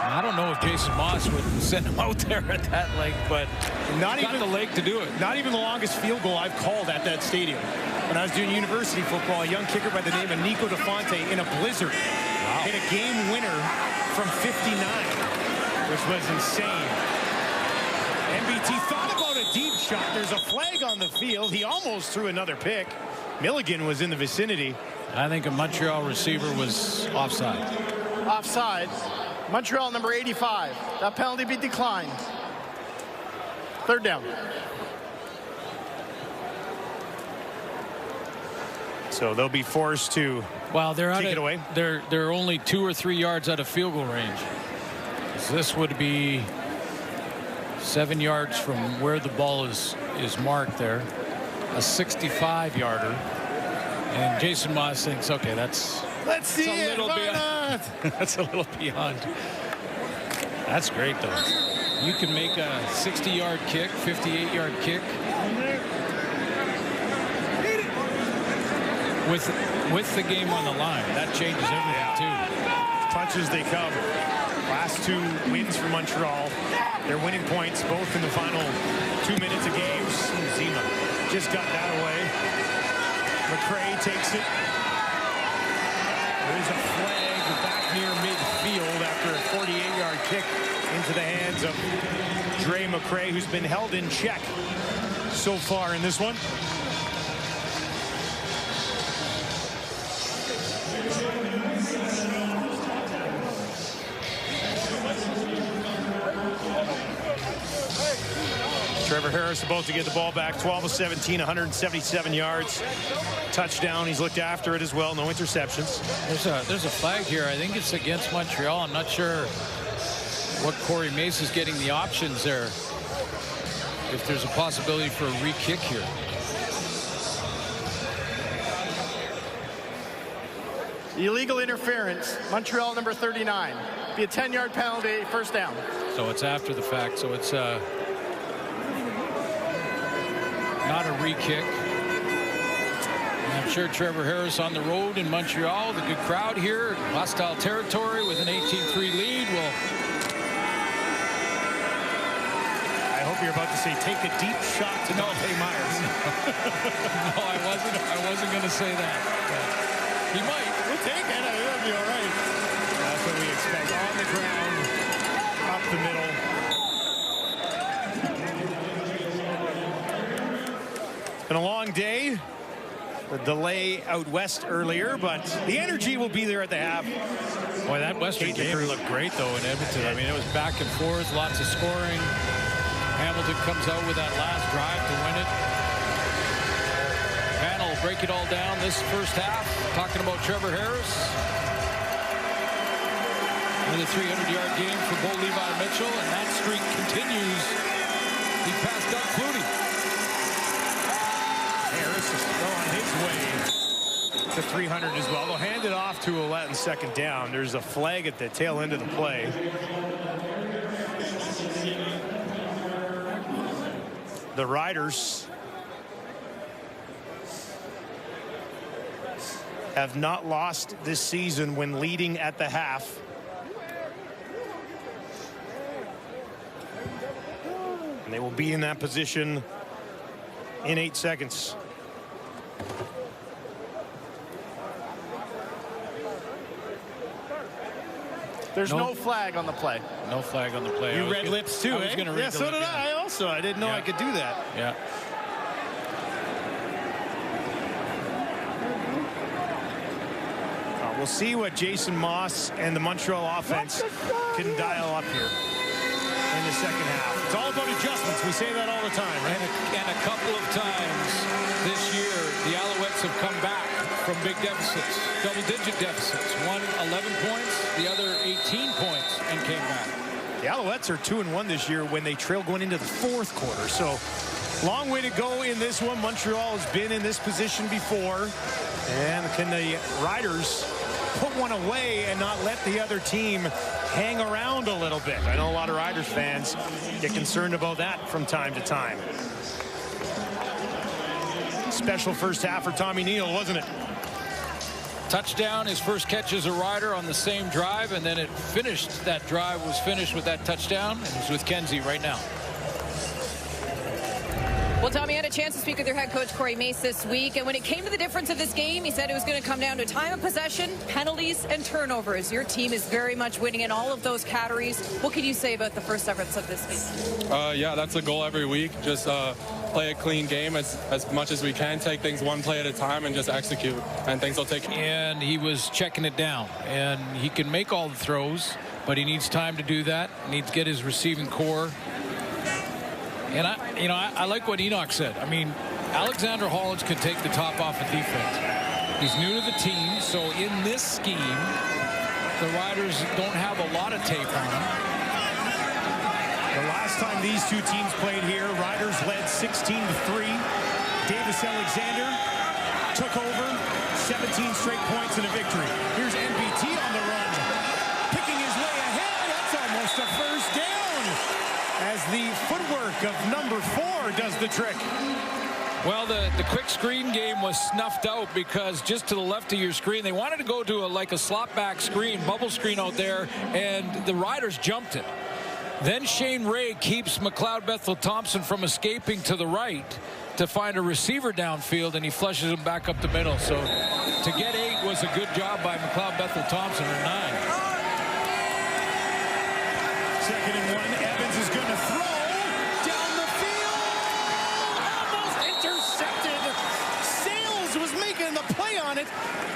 I don't know if Jason Moss would send him out there at that leg, but not even the leg to do it. Not even the longest field goal I've called at that stadium. When I was doing university football, a young kicker by the name of Nico DeFonte in a blizzard hit a game winner from 59, which was insane. MBT thought about a deep shot. There's a flag on the field. He almost threw another pick. Milligan was in the vicinity. I think a Montreal receiver was offside. Offside. Montreal number 85. That penalty be declined. 3rd down. So they'll be forced to take it away. They're only 2 or 3 yards out of field goal range. So this would be 7 yards from where the ball is marked there. A 65-yarder. And Jason Moss thinks, okay, that's Let's see it. Why not? That's a little beyond. That's great, though. You can make a 60-yard kick, 58-yard kick with the game on the line. That changes everything, too. Punches they come. Last 2 wins for Montreal. They're winning points both in the final 2 minutes of games. Zima just got that away. McRae takes it. There's a flag back near midfield after a 48-yard kick into the hands of Dre McRae, who's been held in check so far in this one. Trevor Harris about to get the ball back. 12 of 17, 177 yards. Touchdown. He's looked after it as well. No interceptions. There's a flag here. I think it's against Montreal. I'm not sure what Corey Mace is getting the options there. If there's a possibility for a re-kick here. Illegal interference. Montreal number 39. Be a 10-yard penalty. 1st down. So it's after the fact. So it's not a re-kick. I'm sure Trevor Harris on the road in Montreal, the good crowd here, hostile territory with an 18-3 lead. Well, I hope you're about to say take a deep shot to Dante Myers. No, I wasn't going to say that. He might. We'll take it. It'll be all right. That's what we expect. On the ground, up the middle. day. The delay out west earlier, but the energy will be there at the half. Boy, that Western game looked great, though, in Edmonton. I mean, it was back and forth, lots of scoring. Hamilton comes out with that last drive to win it. Panel will break it all down this first half. Talking about Trevor Harris. Another 300-yard game for Bo Levi Mitchell, and that streak continues. He passed Doug Flutie. Harris is on his way to 300 as well. They'll hand it off to Ouellette in second down. There's a flag at the tail end of the play. The Riders have not lost this season when leading at the half. And they will be in that position in 8 seconds. There's no flag on the play. No flag on the play. You read lips too, I was going to read yeah, so did I also. I didn't know I could do that. Yeah. We'll see what Jason Moss and the Montreal offense can dial up here in the second half. It's all about adjustments. We say that all the time, right? And a couple of times this year, the Alouettes have come back from big deficits, double-digit deficits. One 11 points, the other 18 points, and came back. The Alouettes are 2-1 this year when they trail going into the fourth quarter. So long way to go in this one. Montreal has been in this position before. And can the Riders put one away and not let the other team hang around a little bit? I know a lot of Riders fans get concerned about that from time to time. Special first half for Tommy Neal, wasn't it? Touchdown, his first catch as a Rider on the same drive, and then it finished. That drive was finished with that touchdown, and it's with Kenzie right now. Well, Tommy had a chance to speak with your head coach, Corey Mace, this week. And when it came to the difference of this game, he said it was going to come down to time of possession, penalties, and turnovers. Your team is very much winning in all of those categories. What can you say about the first efforts of this game? Yeah, that's a goal every week. Just play a clean game as much as we can, take things one play at a time, and just execute. And things will take. And he was checking it down. And he can make all the throws, but he needs time to do that. He needs to get his receiving core. And I like what Enoch said. I mean, Alexander Hollins could take the top off of defense. He's new to the team, so in this scheme, the Riders don't have a lot of tape on him. The last time these two teams played here, Riders led 16-3. Davis Alexander took over, 17 straight points and a victory. Here's NBT on the run, picking his way ahead. That's almost a first down, as the footwork of number 4 does the trick. Well, the quick screen game was snuffed out because just to the left of your screen, they wanted to go to like a slot back screen, bubble screen out there, and the Riders jumped it. Then Shane Ray keeps McLeod Bethel-Thompson from escaping to the right to find a receiver downfield, and he flushes him back up the middle. So to get 8 was a good job by McLeod Bethel-Thompson, or 9. Second and 1. Evans is going to throw down the field. Almost intercepted. Sales was making the play on it,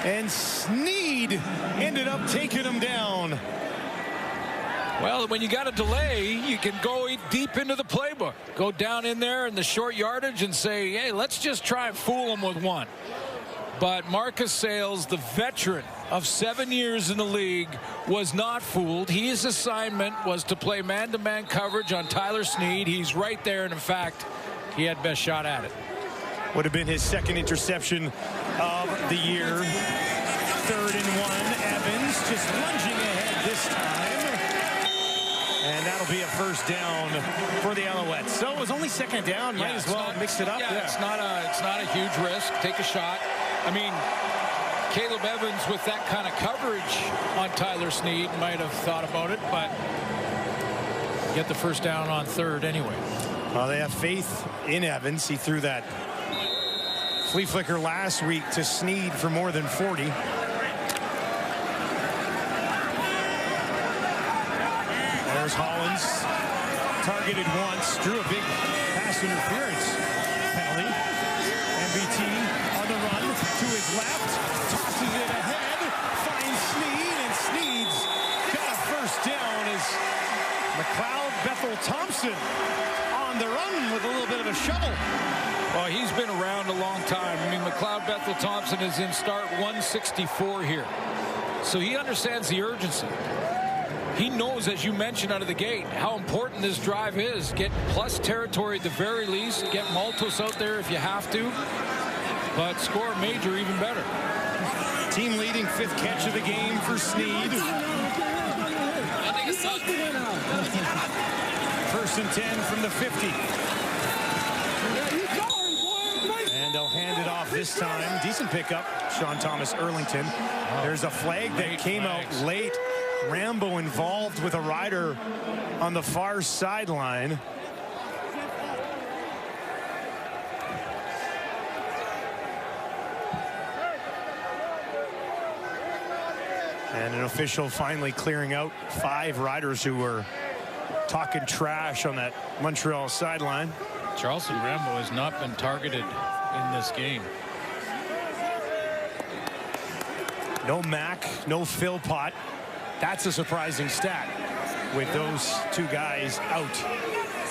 and Sneed ended up taking him down. Well, when you got a delay, you can go deep into the playbook. Go down in there in the short yardage and say, hey, let's just try and fool them with one. But Marcus Sales, the veteran of 7 years in the league, was not fooled. His assignment was to play man-to-man coverage on Tyler Sneed. He's right there, and in fact, he had best shot at it. Would have been his second interception of the year. 3rd and 1. Evans just lunging ahead this time. And that'll be a first down for the Alouettes. So it was only second down. Might as well mix it up. Yeah, it's not a huge risk. Take a shot. I mean, Caleb Evans with that kind of coverage on Tyler Sneed might have thought about it, but get the first down on 3rd anyway. Well, they have faith in Evans. He threw that flea flicker last week to Sneed for more than 40. There's Hollins, targeted once, drew a big pass interference penalty. MBT left, tosses it ahead, finds Sneed, and Sneed's got a first down as McLeod Bethel-Thompson on the run with a little bit of a shovel. Well, he's been around a long time. I mean, McLeod Bethel-Thompson is in start 164 here. So he understands the urgency. He knows, as you mentioned out of the gate, how important this drive is. Get plus territory at the very least. Get Maltos out there if you have to. But score major even better. Team leading 5th catch of the game for Sneed. First and 10 from the 50. And they'll hand it off this time. Decent pickup, Sean Thomas Erlington. There's a flag that came out late. Rambo involved with a rider on the far sideline. And an official finally clearing out 5 riders who were talking trash on that Montreal sideline. Charleston Rambo has not been targeted in this game. No Mac, no Philpott. That's a surprising stat with those 2 guys out.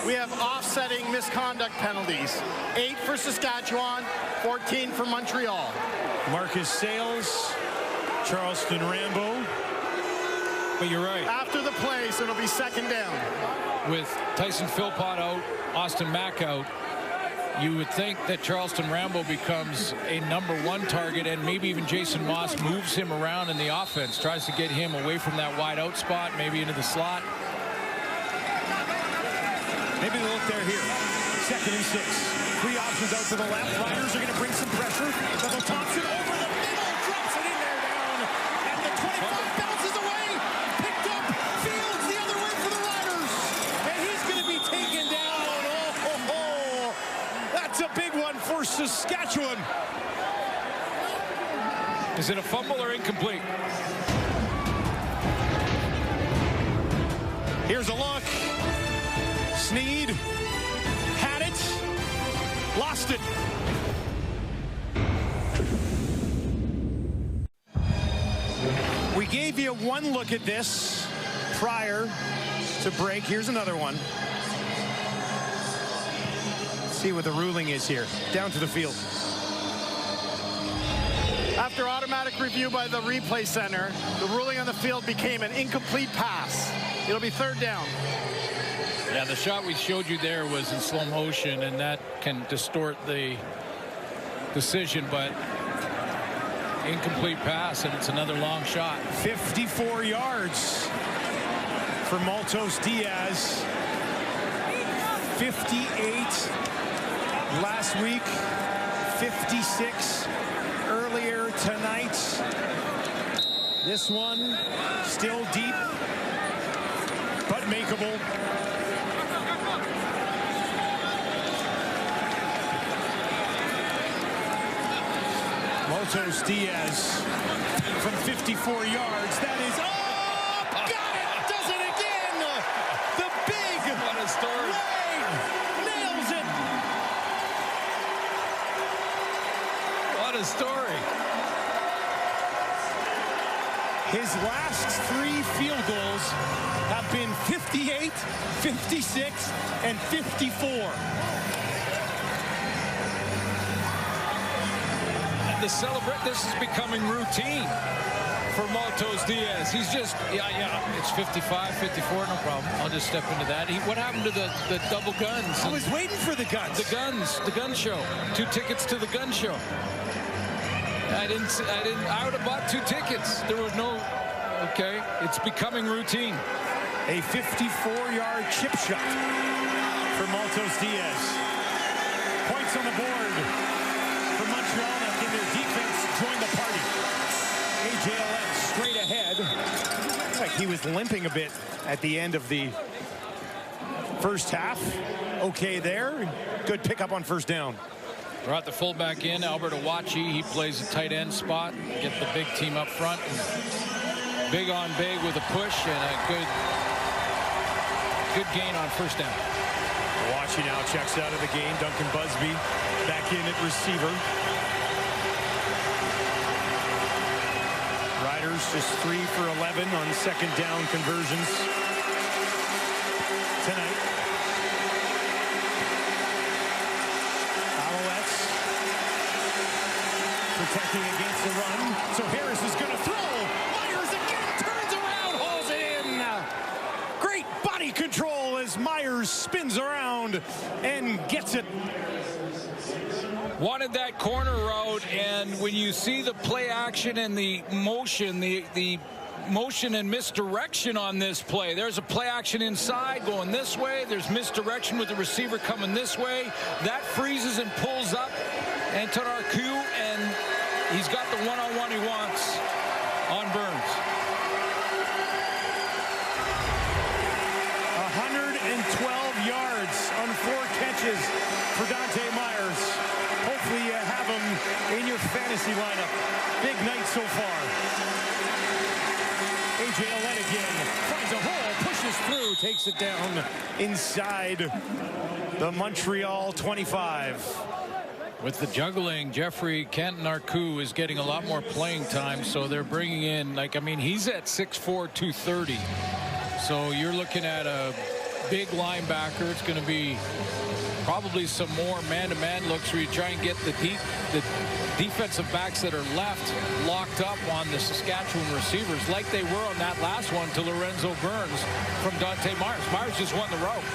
We have offsetting misconduct penalties. 8 for Saskatchewan, 14 for Montreal. Marcus Sales, Charleston Rambo. But you're right. After the play, so it'll be second down. With Tyson Philpott out, Austin Mack out, you would think that Charleston Rambo becomes a #1 target, and maybe even Jason Moss moves him around in the offense, tries to get him away from that wide out spot, maybe into the slot. Maybe they'll look there here. 2nd and 6. 3 options out to the left. Riders are going to bring some pressure. Bethel-Thompson over the middle, drops it in there down, and the 25 bounces away. Picked up. Fields the other way for the Riders, and he's going to be taken down. That's a big one for Saskatchewan. Is it a fumble or incomplete? Here's a look. Sneed had it, lost it. We gave you one look at this prior to break. Here's another one. See what the ruling is here. Down to the field. After automatic review by the replay center, the ruling on the field became an incomplete pass. It'll be third down. Yeah, the shot we showed you there was in slow motion, and that can distort the decision, but incomplete pass, and it's another long shot. 54 yards for Maltos Diaz. 58 last week, 56 earlier tonight. This one still deep, but makeable. Maltos Diaz from 54 yards. That is up! Got it! Does it again! The big What a story. leg nails it! What a story. His last 3 field goals have been 58, 56, and 54. This is becoming routine for Maltos Diaz. He's just, it's 55, 54, no problem. I'll just step into that. What happened to the double guns? I was waiting for the guns. The gun show. 2 tickets to the gun show. I would have bought 2 tickets. There was no, okay. It's becoming routine. A 54-yard chip shot for Maltos Diaz. Points on the board for Montreal. Now can their defense join the party? AJ Ouellette straight ahead. Looks like he was limping a bit at the end of the first half. Okay there. Good pickup on first down. Brought the fullback in, Albert Awachi. He plays the tight end spot. Get the big team up front. And big on big with a push and a good gain on first down. Awachi now checks out of the game. Duncan Busby back in at receiver. Roughriders just 3 for 11 on second down conversions tonight. Alouettes protecting against the run. So Harris is going to throw. Myers again turns around, hauls it in. Great body control as Myers spins around and gets it. Wanted that corner route, and when you see the play action and the motion, the motion and misdirection on this play. There's a play action inside going this way. There's misdirection with the receiver coming this way. That freezes and pulls up Anton Arcu, and he's got the one-on-one he wants on Burns. 112 yards on 4 catches for Dante Myers. Hopefully you have him in your fantasy lineup. Big night so far. A.J. Ouellette again finds a hole, pushes through, takes it down inside the Montreal 25. With the juggling, Jeffrey Canton-Arcu is getting a lot more playing time, so they're bringing in, like, I mean, he's at 6'4", 230. So you're looking at a big linebacker. It's going to be probably some more man-to-man looks where you try and get the defensive backs that are left locked up on the Saskatchewan receivers like they were on that last one to Lorenzo Burns from Dante Myers. Myers just won the route.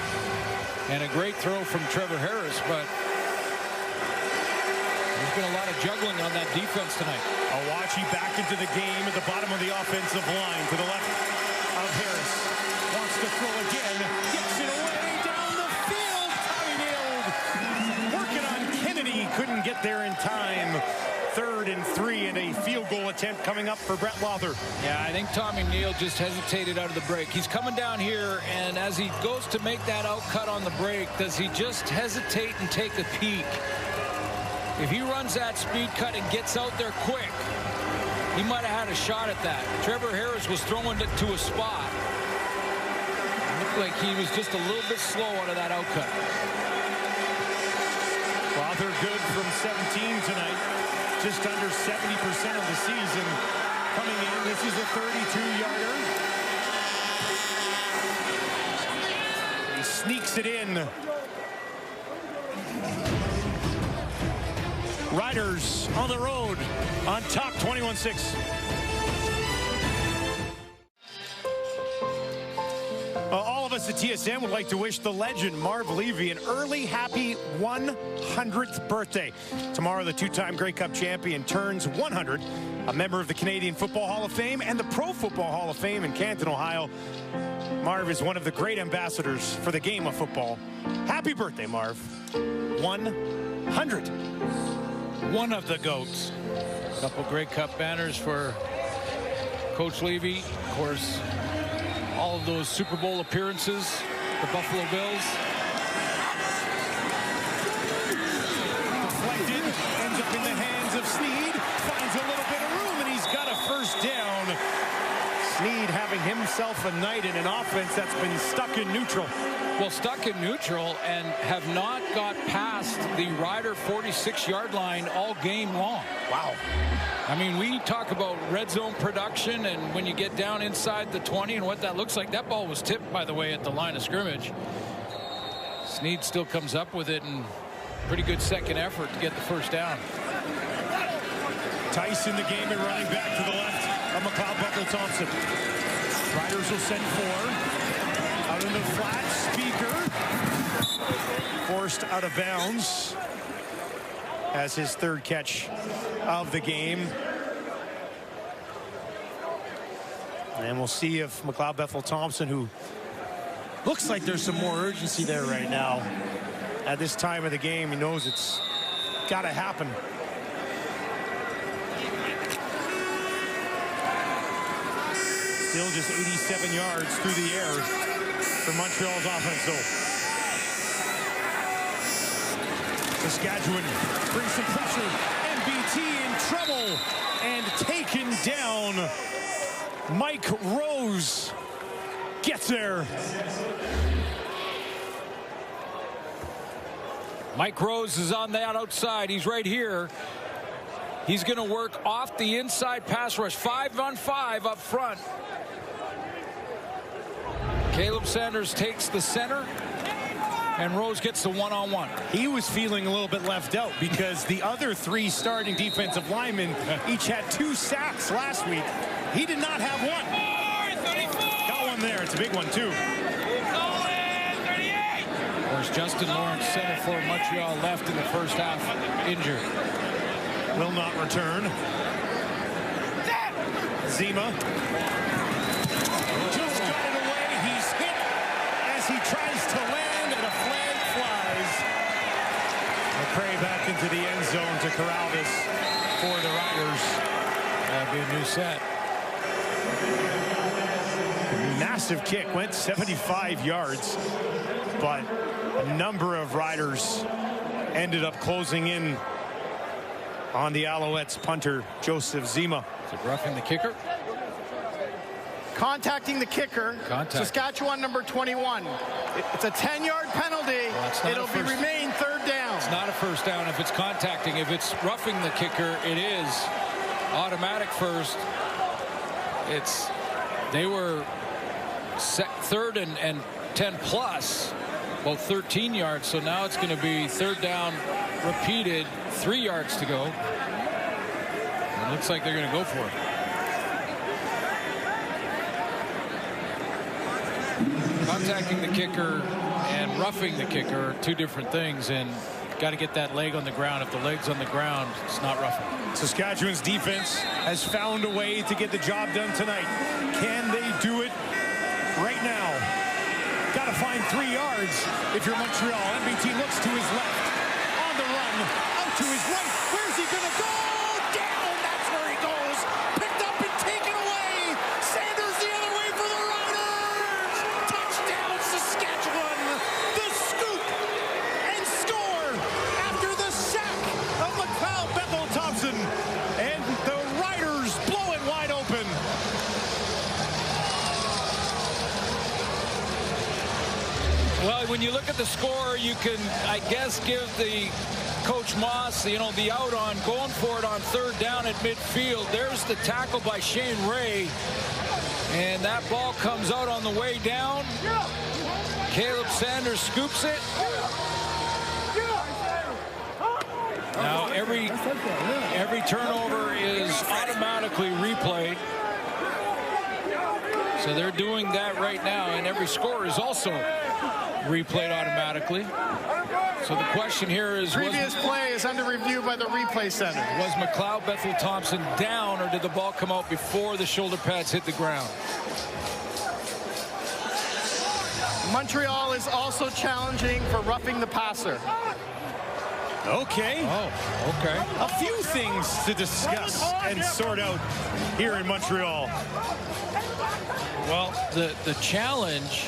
And a great throw from Trevor Harris, but there's been a lot of juggling on that defense tonight. Awachi back into the game at the bottom of the offensive line to the left of Harris. Wants to throw again. Gets it away down the field. Tommy nailed. Working on Kennedy. Couldn't get there in time. 3rd and 3 and a field goal attempt coming up for Brett Lawther. Yeah, I think Tommy Neal just hesitated out of the break. He's coming down here, and as he goes to make that outcut on the break, does he just hesitate and take a peek? If he runs that speed cut and gets out there quick, he might have had a shot at that. Trevor Harris was throwing it to a spot. It looked like he was just a little bit slow out of that outcut. Lawther good from 17 tonight. Just under 70% of the season coming in. This is a 32-yarder. He sneaks it in. Riders on the road on top 21-6. All of us at TSN would like to wish the legend Marv Levy an early happy 100th birthday. Tomorrow, the 2-time Grey Cup champion turns 100, a member of the Canadian Football Hall of Fame and the Pro Football Hall of Fame in Canton, Ohio. Marv is one of the great ambassadors for the game of football. Happy birthday, Marv. 100. One of the GOATs. A couple Grey Cup banners for Coach Levy. Of course, all of those Super Bowl appearances, the Buffalo Bills. Deflected, ends up in the hands of Sneed, finds a little bit of room, and he's got a first down. Sneed having himself a night in an offense that's been stuck in neutral. Well, stuck in neutral and have not got past the Rider 46-yard line all game long. Wow. I mean, we talk about red zone production, and when you get down inside the 20 and what that looks like, that ball was tipped, by the way, at the line of scrimmage. Sneed still comes up with it, and pretty good second effort to get the first down. Tice in the game and running back to the left of McLeod Buckle-Thompson. Riders will send 4. Out in the flat, Speaker forced out of bounds as his 3rd catch of the game. And we'll see if McLeod Bethel-Thompson, who looks like there's some more urgency there right now at this time of the game, he knows it's got to happen. Still just 87 yards through the air for Montreal's offense, though. Saskatchewan brings some pressure. MBT in trouble and taken down. Mike Rose gets there. Mike Rose is on that outside. He's right here. He's going to work off the inside pass rush. 5-on-5 up front. Caleb Sanders takes the center, and Rose gets the one-on-one. He was feeling a little bit left out because the other 3 starting defensive linemen each had 2 sacks last week. He did not have one. Got one there. It's a big one, too. There's Justin Lawrence, center for Montreal, left in the first half, injured. Will not return. Zima. Just got it away. He's hit as he tries to land, and a flag flies. McCray back into the end zone to corral this for the Riders. That'll be a new set. Massive kick, went 75 yards, but a number of Riders ended up closing in on the Alouettes punter, Joseph Zima. Is it roughing the kicker? Contacting the kicker. Saskatchewan number 21. It's a 10-yard penalty. It'll remain third down. It's not a first down if it's contacting. If it's roughing the kicker, it is automatic first. They were third and 10 plus, both 13 yards. So now it's going to be third down repeated, 3 yards to go. It looks like they're going to go for it. Contacting the kicker and roughing the kicker are 2 different things, and got to get that leg on the ground. If the leg's on the ground, it's not roughing. Saskatchewan's defense has found a way to get the job done tonight. Can they do it right now? Got to find 3 yards if you're Montreal. MBT looks to his left. On the run. Out to his right. Where's he going to go? Down. That's where he goes. Picked up and taken away. Sanders the other way for the Riders. Touchdown, Saskatchewan. The scoop and score after the sack of McLeod Bethel Thompson. And the Riders blow it wide open. Well, when you look at the score, you can, I guess, give the Coach Moss, the out on going for it on third down at midfield. There's the tackle by Shane Ray, and that ball comes out on the way down. Caleb Sanders scoops it. Now every turnover is automatically replayed. So they're doing that right now, and every score is also replayed automatically. So the question here is, previous play is under review by the replay center. Was McLeod Bethel Thompson down, or did the ball come out before the shoulder pads hit the ground? Montreal is also challenging for roughing the passer. Okay. Oh, okay. A few things to discuss and sort out here in Montreal. Well, the challenge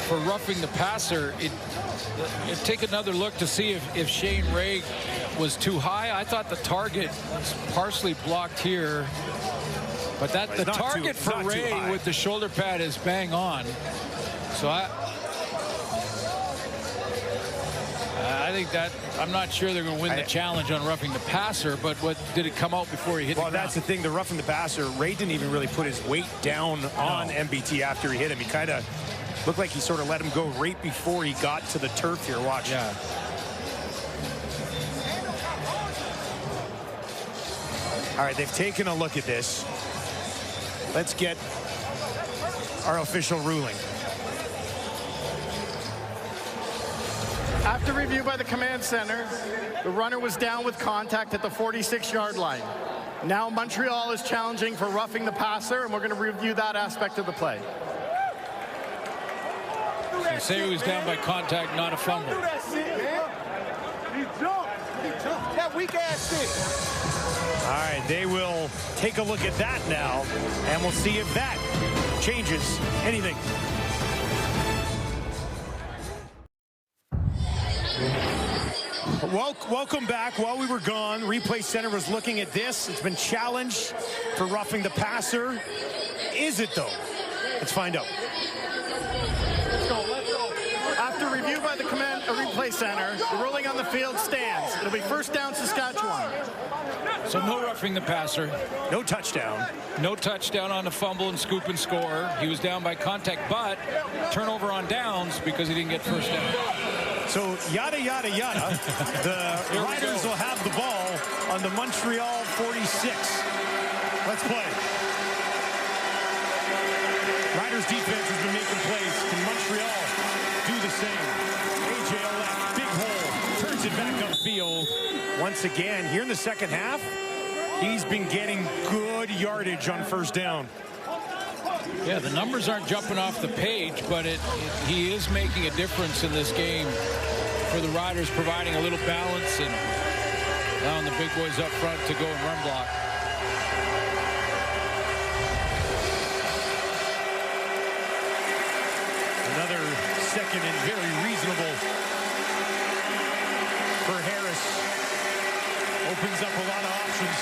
for roughing the passer, take another look to see if Shane Ray was too high. I thought the target was partially blocked here, but the target for Ray with the shoulder pad is bang on. So I think that, I'm not sure they're going to win the challenge on roughing the passer, but did it come out before he hit the ground? Well, that's the thing, the roughing the passer, Ray didn't even really put his weight down on MBT after he hit him. He kind of looked like he sort of let him go right before he got to the turf here. Watch. Yeah. All right, they've taken a look at this. Let's get our official ruling. After review by the command center, the runner was down with contact at the 46-yard line. Now Montreal is challenging for roughing the passer, and we're going to review that aspect of the play. So say he was down by contact, not a fumble. That weak ass shit. All right, they will take a look at that now, and we'll see if that changes anything. Welcome back. While we were gone, Replay Center was looking at this. It's been challenged for roughing the passer. Is it, though? Let's find out. Let's go. After review review by the replay center. The ruling on the field stands. It'll be first down, Saskatchewan. So no roughing the passer. No touchdown. No touchdown on the fumble and scoop and score. He was down by contact, but turnover on downs because he didn't get first down. So yada, yada, yada. The Riders will have the ball on the Montreal 46. Let's play. Riders defense has been making plays. Can Montreal do the same? A.J. Ouellette, big hole, turns it back upfield. Once again, here in the second half, he's been getting good yardage on first down. Yeah, the numbers aren't jumping off the page, but he is making a difference in this game for the Riders, providing a little balance and allowing the big boys up front to go and run block. Another second and very reasonable for Harris. Opens up a lot of options.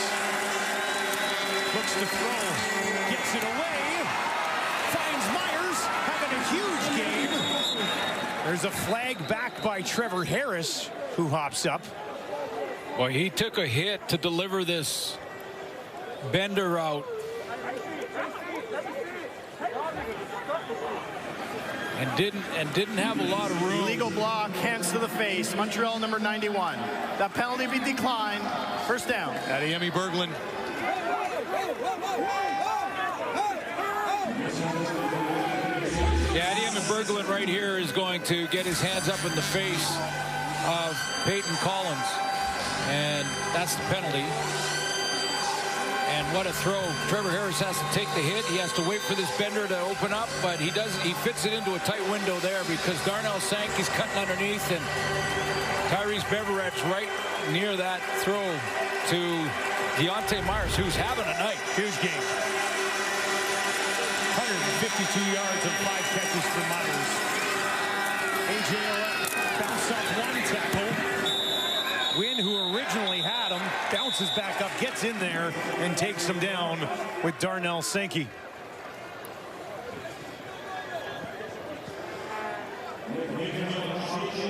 Looks to throw. Gets it away. Finds Myers. Having a huge game. There's a flag back by Trevor Harris, who hops up. Well, he took a hit to deliver this bender route. And didn't have a lot of room. Illegal block, hands to the face. Montreal number 91. That penalty be declined. First down. Adeyemi Berglund. Yeah, Adeyemi Berglund right here is going to get his hands up in the face of Peyton Collins. And that's the penalty. And what a throw. Trevor Harris has to take the hit. He has to wait for this bender to open up, but he fits it into a tight window there because Darnell Sankey's cutting underneath, and Tyrese Beveretz right near that throw to Deontay Myers, who's having a night. Huge game. 152 yards and 5 catches for Myers. A.J. Ouellette bounced off one tackle. Wynn, who originally had him, bounces back up, gets in there, and takes him down with Darnell Sankey.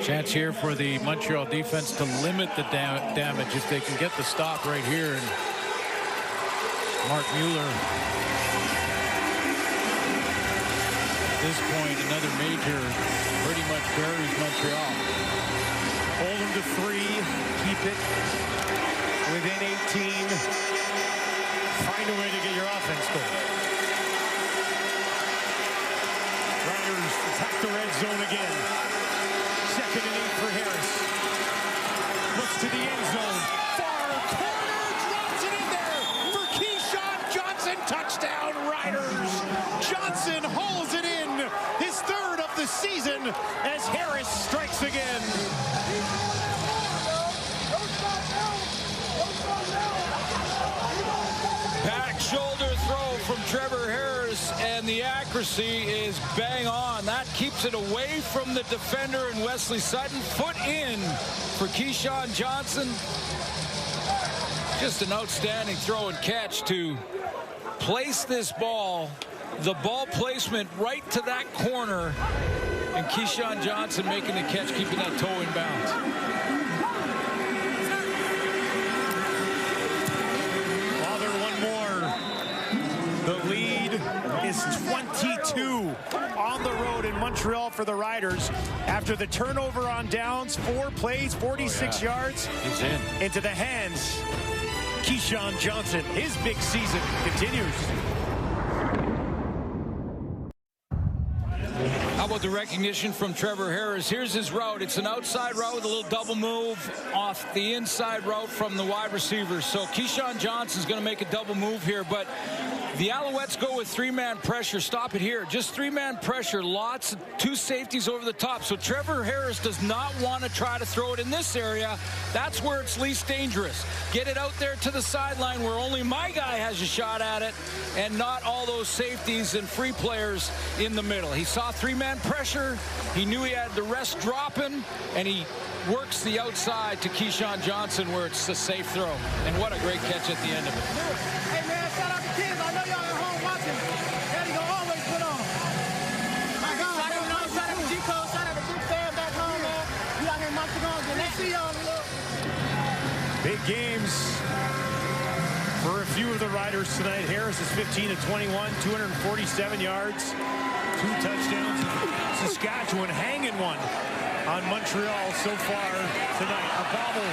Chance here for the Montreal defense to limit the damage if they can get the stop right here. And Mark Mueller, at this point, another major, pretty much buries Montreal. Hold them to 3, keep it within 18. Find a way to get your offense going. Riders attack the red zone again. 2nd and 8 for Harris. Looks to the end zone. Far corner, drops it in there for Keyshawn Johnson. Touchdown, Riders. Johnson hauls it in, his 3rd of the season as Harris strikes again. Back shoulder throw from Trevor Harris, and the accuracy is bang on. That keeps it away from the defender and Wesley Sutton. Foot in for Keyshawn Johnson. Just an outstanding throw and catch to place this ball. The ball placement right to that corner, and Keyshawn Johnson making the catch, keeping that toe in bounds. The lead is 22 on the road in Montreal for the Riders. After the turnover on downs, 4 plays, 46 yards. He's in. Into the hands. Keyshawn Johnson, his big season continues. How about the recognition from Trevor Harris? Here's his route. It's an outside route with a little double move off the inside route from the wide receiver. So Keyshawn Johnson's going to make a double move here, but the Alouettes go with 3-man pressure. Stop it here. Just 3-man pressure. Lots of 2 safeties over the top. So Trevor Harris does not want to try to throw it in this area. That's where it's least dangerous. Get it out there to the sideline where only my guy has a shot at it and not all those safeties and free players in the middle. He saw 3-man pressure. He knew he had the rest dropping, and he works the outside to Keyshawn Johnson where it's a safe throw. And what a great catch at the end of it. Hey, man, shout out to kids. I know y'all at home watching. Eddie gonna always put on. My God. Shout out to G-Code. Shout out to Big Fan back home. big games for a few of the Riders tonight. Harris is 15 of 21, 247 yards, 2 touchdowns. Saskatchewan hanging one on Montreal so far tonight. A bobble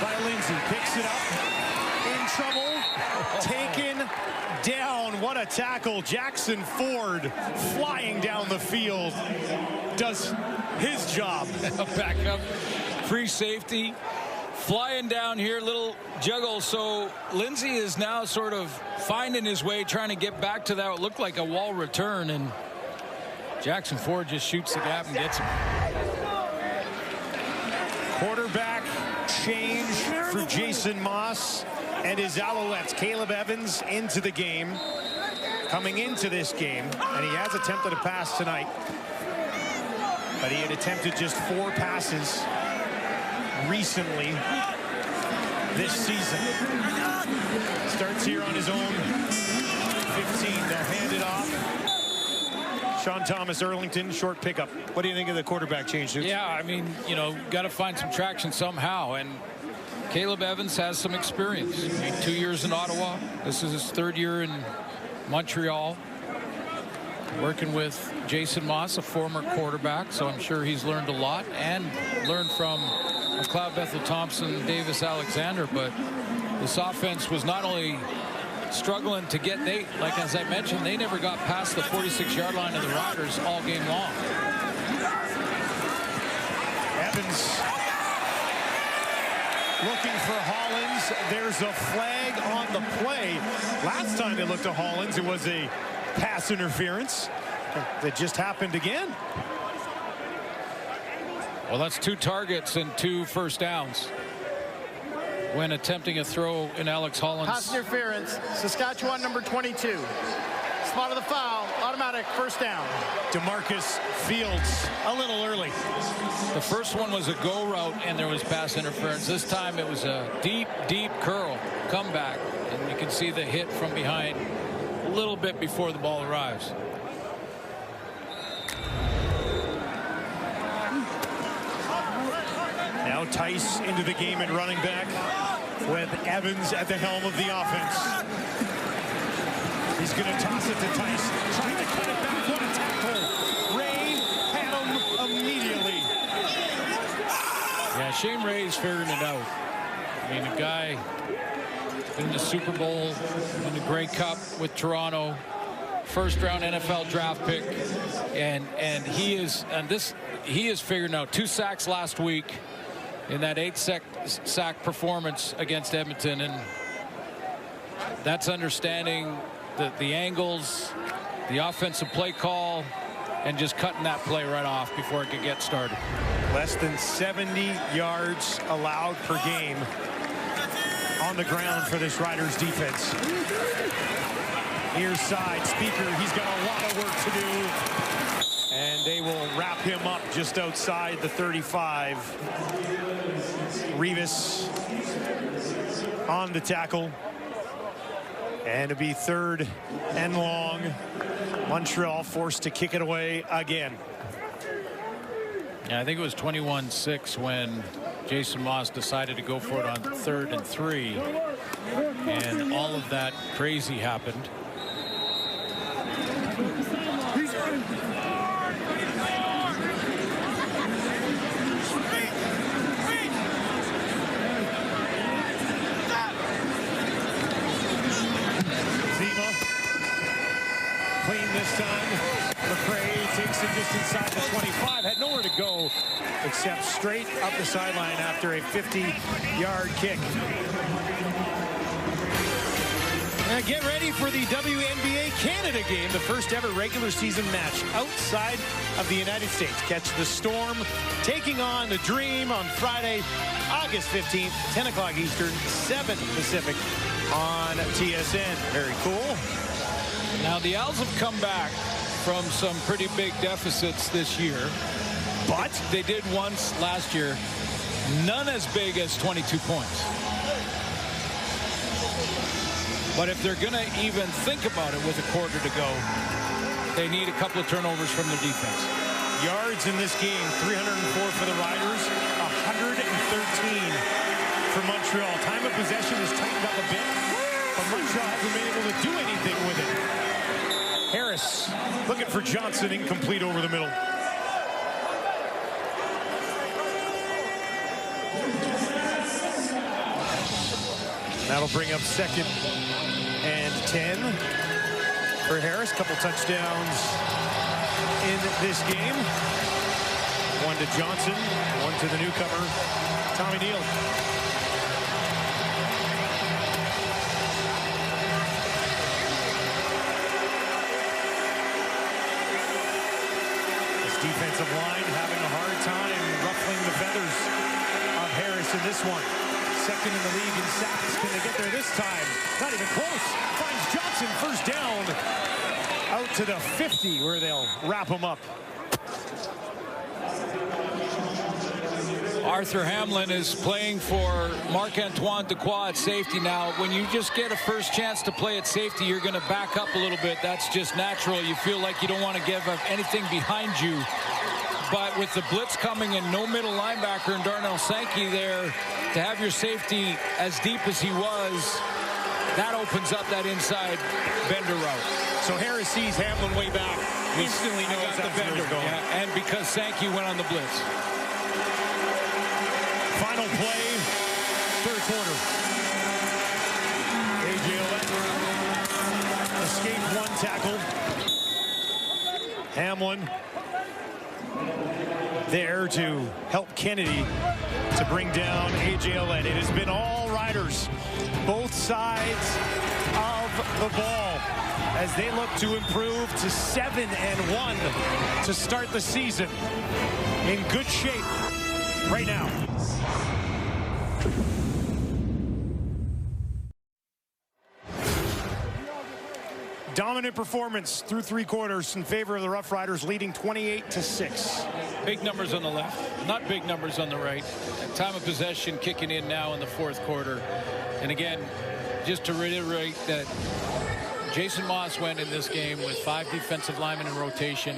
by Lindsay, picks it up, in trouble, taken down. What a tackle. Jackson Ford flying down the field does his job. Back up, free safety, flying down here, little juggle. So Lindsay is now sort of finding his way, trying to get back to that what looked like a wall return, and Jackson Ford just shoots the gap and gets him. Quarterback change for Jason Moss and his Alouettes. Caleb Evans into the game, coming into this game, and he has attempted a pass tonight, but he had attempted just 4 passes recently this season. Starts here on his own 15. They'll hand it off. Sean Thomas, Erlington, short pickup. What do you think of the quarterback change, Dukes? Yeah, I mean, you know, got to find some traction somehow, and Caleb Evans has some experience. I mean, 2 years in Ottawa. This is his 3rd year in Montreal, working with Jason Moss, a former quarterback, so I'm sure he's learned a lot and learned from McLeod Bethel Thompson, Davis Alexander. But this offense was not only struggling to get, like as I mentioned, they never got past the 46-yard line of the Riders all game long. Evans looking for Hollins. There's a flag on the play. Last time they looked at Hollins, it was a pass interference. That just happened again. Well, that's 2 targets and 2 first downs when attempting a throw in Alex Hollins. Pass interference. Saskatchewan number 22. Spot of the foul. Automatic first down. DeMarcus Fields a little early. The first one was a go route and there was pass interference. This time it was a deep curl comeback, and you can see the hit from behind a little bit before the ball arrives. Now Tice into the game at running back with Evans at the helm of the offense. He's going to toss it to Tice, trying to cut it back. What a tackle. Ray had him immediately. Yeah, Shane Ray's figuring it out. I mean, a guy in the Super Bowl, in the Grey Cup with Toronto, first-round NFL draft pick, and he is figuring out 2 sacks last week in that 8-sack performance against Edmonton, and that's understanding the angles, the offensive play call, and just cutting that play right off before it could get started. Less than 70 yards allowed per game on the ground for this Riders defense. Near side, Speaker, he's got a lot of work to do, and they will wrap him up just outside the 35. Revis on the tackle, and it'll be 3rd and long. Montreal forced to kick it away again. Yeah, I think it was 21-6 when Jason Moss decided to go for it on 3rd and 3, and all of that crazy happened. This time, McRae takes it just inside the 25. Had nowhere to go except straight up the sideline after a 50-yard kick. Now get ready for the WNBA Canada game, the first ever regular season match outside of the United States. Catch the Storm taking on the Dream on Friday, August 15th, 10 o'clock Eastern, 7 Pacific on TSN. Very cool. Now, the Owls have come back from some pretty big deficits this year, but they did once last year, none as big as 22 points. But if they're going to even think about it with a quarter to go, they need a couple of turnovers from their defense. Yards in this game, 304 for the Riders, 113 for Montreal. Time of possession has tightened up a bit, but Montreal hasn't been able to do anything with it. Harris looking for Johnson, incomplete over the middle. That'll bring up 2nd and 10 for Harris. Couple touchdowns in this game. One to Johnson, one to the newcomer, Tommy Neal. This defensive line having a hard time ruffling the feathers of Harris in this one. 2nd in the league in sacks. Can they get there this time? Not even close. Finds Johnson, first down. Out to the 50 where they'll wrap him up. Arthur Hamlin is playing for Marc-Antoine Dequoy at safety now. When you just get a first chance to play at safety, you're going to back up a little bit. That's just natural. You feel like you don't want to give up anything behind you. But with the blitz coming and no middle linebacker and Darnell Sankey there, to have your safety as deep as he was, that opens up that inside bender route. So Harris sees Hamlin way back. Instantly knows the bender. Yeah, and because Sankey went on the blitz. Final play, 3rd quarter. A.J. Ouellette escaped one tackle. Hamlin there to help Kennedy to bring down A.J. Ouellette. It has been all Riders, both sides of the ball, as they look to improve to 7-1 to start the season. In good shape right now. Dominant performance through 3 quarters in favor of the Rough Riders, leading 28-6. Big numbers on the left, not big numbers on the right. Time of possession kicking in now in the 4th quarter. And again, just to reiterate that Jason Moss went in this game with 5 defensive linemen in rotation.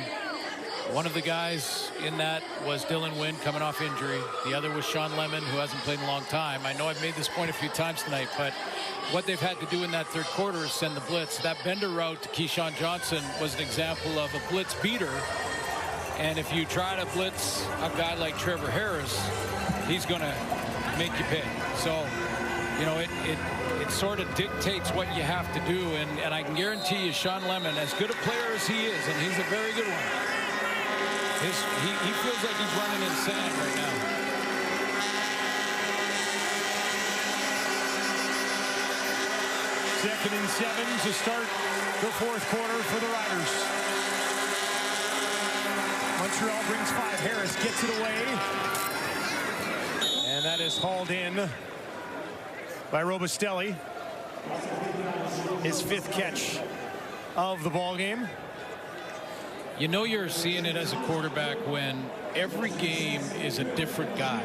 One of the guys in that was Dylan Wynn, coming off injury. The other was Sean Lemon, who hasn't played in a long time. I know I've made this point a few times tonight, but what they've had to do in that 3rd quarter is send the blitz. That bender route to Keyshawn Johnson was an example of a blitz beater. And if you try to blitz a guy like Trevor Harris, he's going to make you pay. So, you know, it sort of dictates what you have to do. And I can guarantee you, Sean Lemon, as good a player as he is, and he's a very good one, he feels like he's running in sand right now. Second and 7 to start the 4th quarter for the Riders. Montreal brings 5. Harris gets it away. And that is hauled in by Robustelli. His 5th catch of the ball game. You know you're seeing it as a quarterback when every game is a different guy.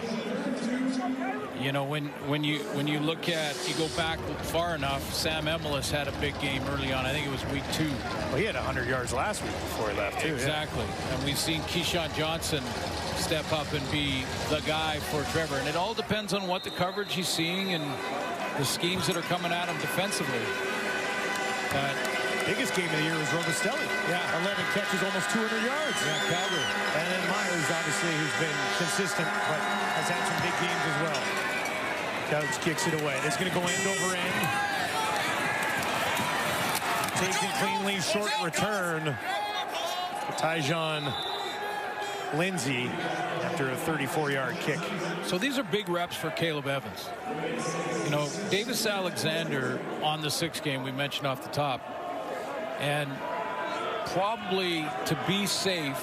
You know, when you look at, you go back far enough, Sam Emilus had a big game early on. I think it was week 2. Well, he had 100 yards last week before he left, too. Exactly. Yeah. And we've seen Keyshawn Johnson step up and be the guy for Trevor. And it all depends on what the coverage he's seeing and the schemes that are coming at him defensively. Biggest game of the year was Robustelli. Yeah, 11 catches, almost 200 yards. Yeah, Calgary. And then Myers, obviously, who's been consistent, but has had some big games as well. Couch kicks it away. It's going to go end over end. Taken cleanly, short return. Tyjon Lindsay after a 34-yard kick. So these are big reps for Caleb Evans. You know, Davis Alexander on the 6th game we mentioned off the top. And probably to be safe,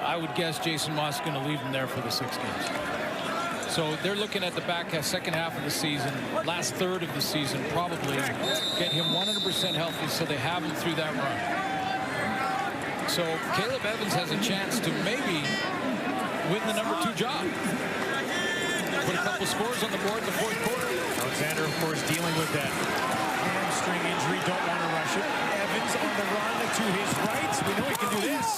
I would guess Jason Moss is going to leave him there for the 6 games. So they're looking at the second half of the season, last third of the season, probably get him 100% healthy so they have him through that run. So Caleb Evans has a chance to maybe win the number 2 job. Put a couple scores on the board in the 4th quarter. Alexander, of course, dealing with that hamstring injury. Don't want to rush it. Evans on the run to his right. We know he can do this.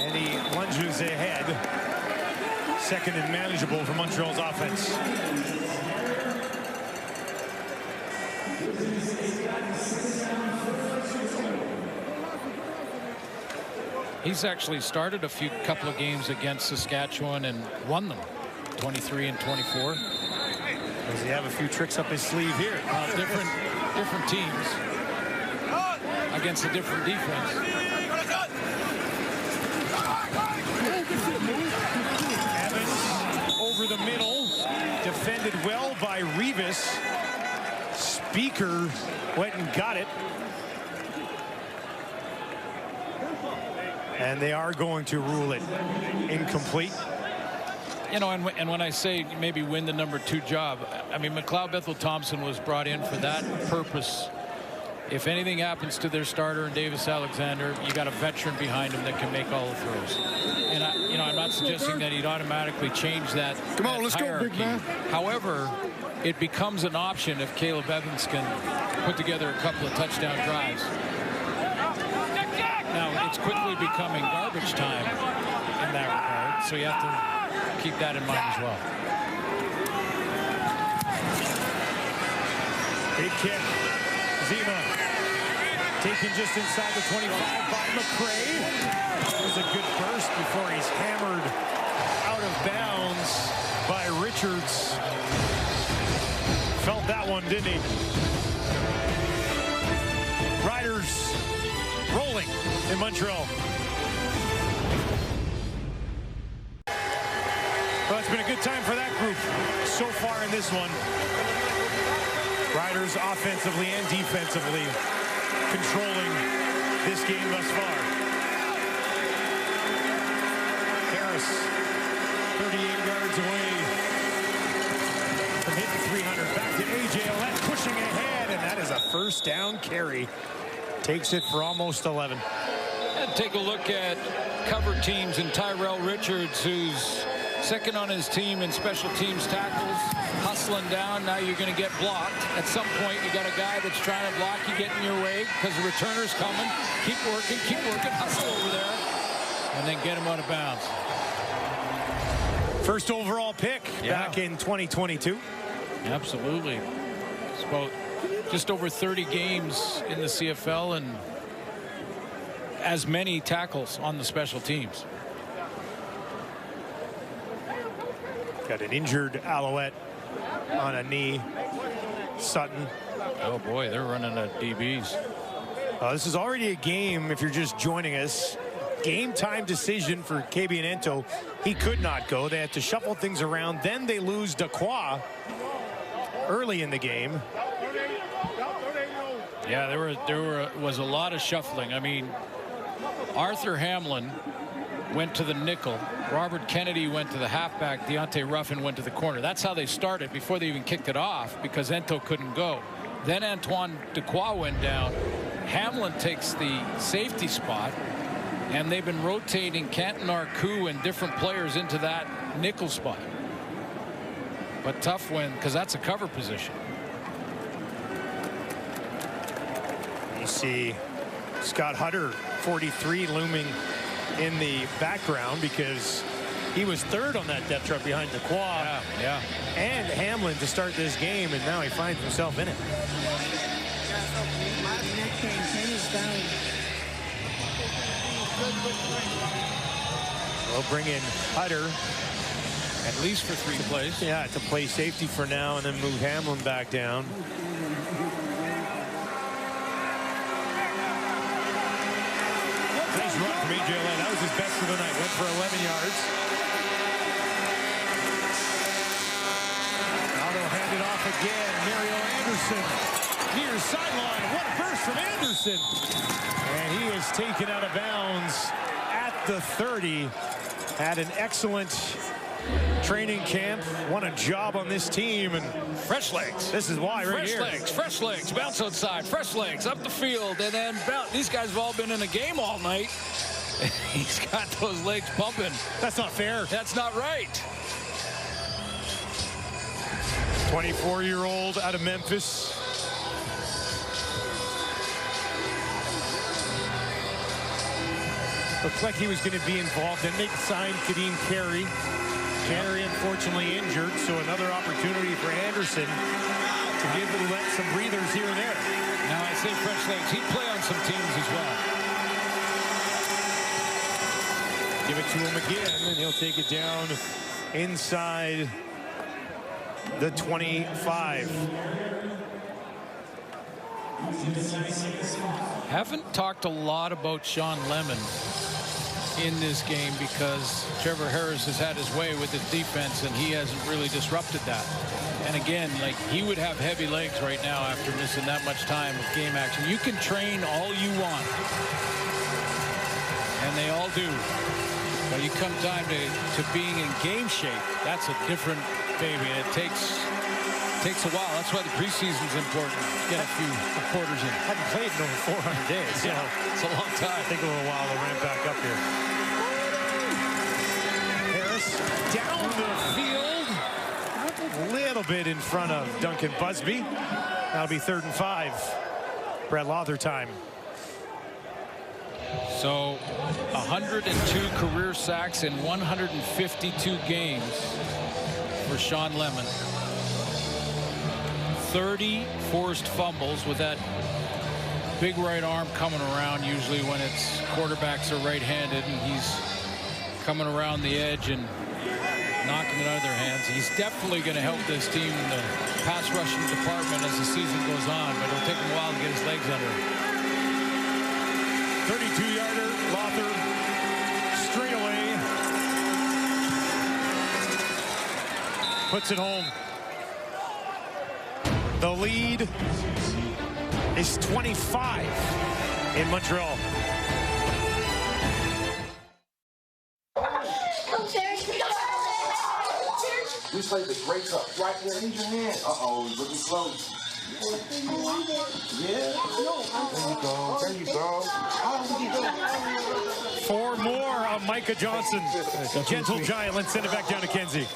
And he lunges ahead. Second and manageable for Montreal's offense. He's actually started a couple of games against Saskatchewan and won them, 23 and 24. Does he have a few tricks up his sleeve here? Different teams against a different defense. Evans over the middle, defended well by Revis. Speaker went and got it. And they are going to rule it incomplete. You know, and when I say maybe win the number 2 job, I mean, McLeod Bethel-Thompson was brought in for that purpose. If anything happens to their starter and Davis Alexander, you got a veteran behind him that can make all the throws. And I'm not suggesting that he'd automatically change that. Come on, let's hierarchy. go, big man. However, it becomes an option if Caleb Evans can put together a couple of touchdown drives. Now, it's quickly becoming garbage time in that regard, so you have to keep that in mind as well. Big kick. Zima taken just inside the 25 by McCray. That was a good burst before he's hammered out of bounds by Richards. Felt that one, didn't he? Riders rolling in Montreal. Well, it's been a good time for that group so far in this one. Riders offensively and defensively controlling this game thus far. Harris, 38 yards away from hitting 300. Back to A.J. Ouellette, pushing ahead, and that is a first down carry. Takes it for almost 11. And take a look at cover teams and Tyrell Richards, who's second on his team in special teams tackles, hustling down. Now you're going to get blocked. At some point, you got a guy that's trying to block you, get in your way because the returner's coming. Keep working, hustle over there, and then get him out of bounds. First overall pick back in 2022. Absolutely. It's about just over 30 games in the CFL and as many tackles on the special teams. Got an injured Alouette on a knee. Sutton. Oh boy, they're running at DBs. This is already a game, if you're just joining us. Game time decision for Kabianento. He could not go. They had to shuffle things around. Then they lose Dacroix early in the game. Yeah, there was a lot of shuffling. I mean, Arthur Hamlin went to the nickel. Robert Kennedy went to the halfback. Deontay Ruffin went to the corner. That's how they started before they even kicked it off because Ento couldn't go. Then Antoine Dacroix went down. Hamlin takes the safety spot, and they've been rotating Canton Arcou and different players into that nickel spot. But tough win because that's a cover position. You see Scott Hutter, 43, looming in the background because he was third on that depth chart behind Dacroix and Hamlin to start this game, and now he finds himself in it. We'll bring in Hutter. At least for 3 plays. Yeah, to play safety for now and then move Hamlin back down. Nice run from A.J. Ouellette. That was his best of the night. Went for 11 yards. Aldo handed off again. Mario Anderson near sideline. What a burst from Anderson. And he is taken out of bounds at the 30. Had an excellent training camp, won a job on this team, and fresh legs. This is why right here. Fresh legs, bounce outside, fresh legs, up the field, and then bounce. These guys have all been in a game all night. He's got those legs pumping. That's not fair. That's not right. 24-year-old out of Memphis. Looked like he was going to be involved. Then they signed Kadeem Carey. Carey unfortunately injured, so another opportunity for Anderson to give Ouellette some breathers here and there. Now I say fresh legs. He'd play on some teams as well. Give it to him again, and he'll take it down inside the 25. Haven't talked a lot about Sean Lemon in this game because Trevor Harris has had his way with his defense, and he hasn't really disrupted that. And again, like, he would have heavy legs right now after missing that much time of game action. You can train all you want, and they all do. But you come time to being in game shape, that's a different baby. And it takes a while. That's why the preseason's important. Get a few quarters in. Hadn't played in over 400 days. Yeah, it's a long time. Take a little while to ramp back up here. Harris down the field. A little bit in front of Duncan Busby. That'll be 3rd and 5. Brett Lawther time. So 102 career sacks in 152 games for Sean Lemon. 30 forced fumbles with that big right arm coming around, usually when it's quarterbacks are right-handed, and he's coming around the edge and knocking it out of their hands. He's definitely going to help this team in the pass rushing department as the season goes on, but it'll take him a while to get his legs under him. 32-yarder, Lawther, straight away. Puts it home. The lead is 25 in Montreal. We played the great cup right there. Raise your hand. Uh-oh, looking slow. Yeah. There you go. Four more on Micah Johnson. Gentle giant. Let's send it back down to Kenzie.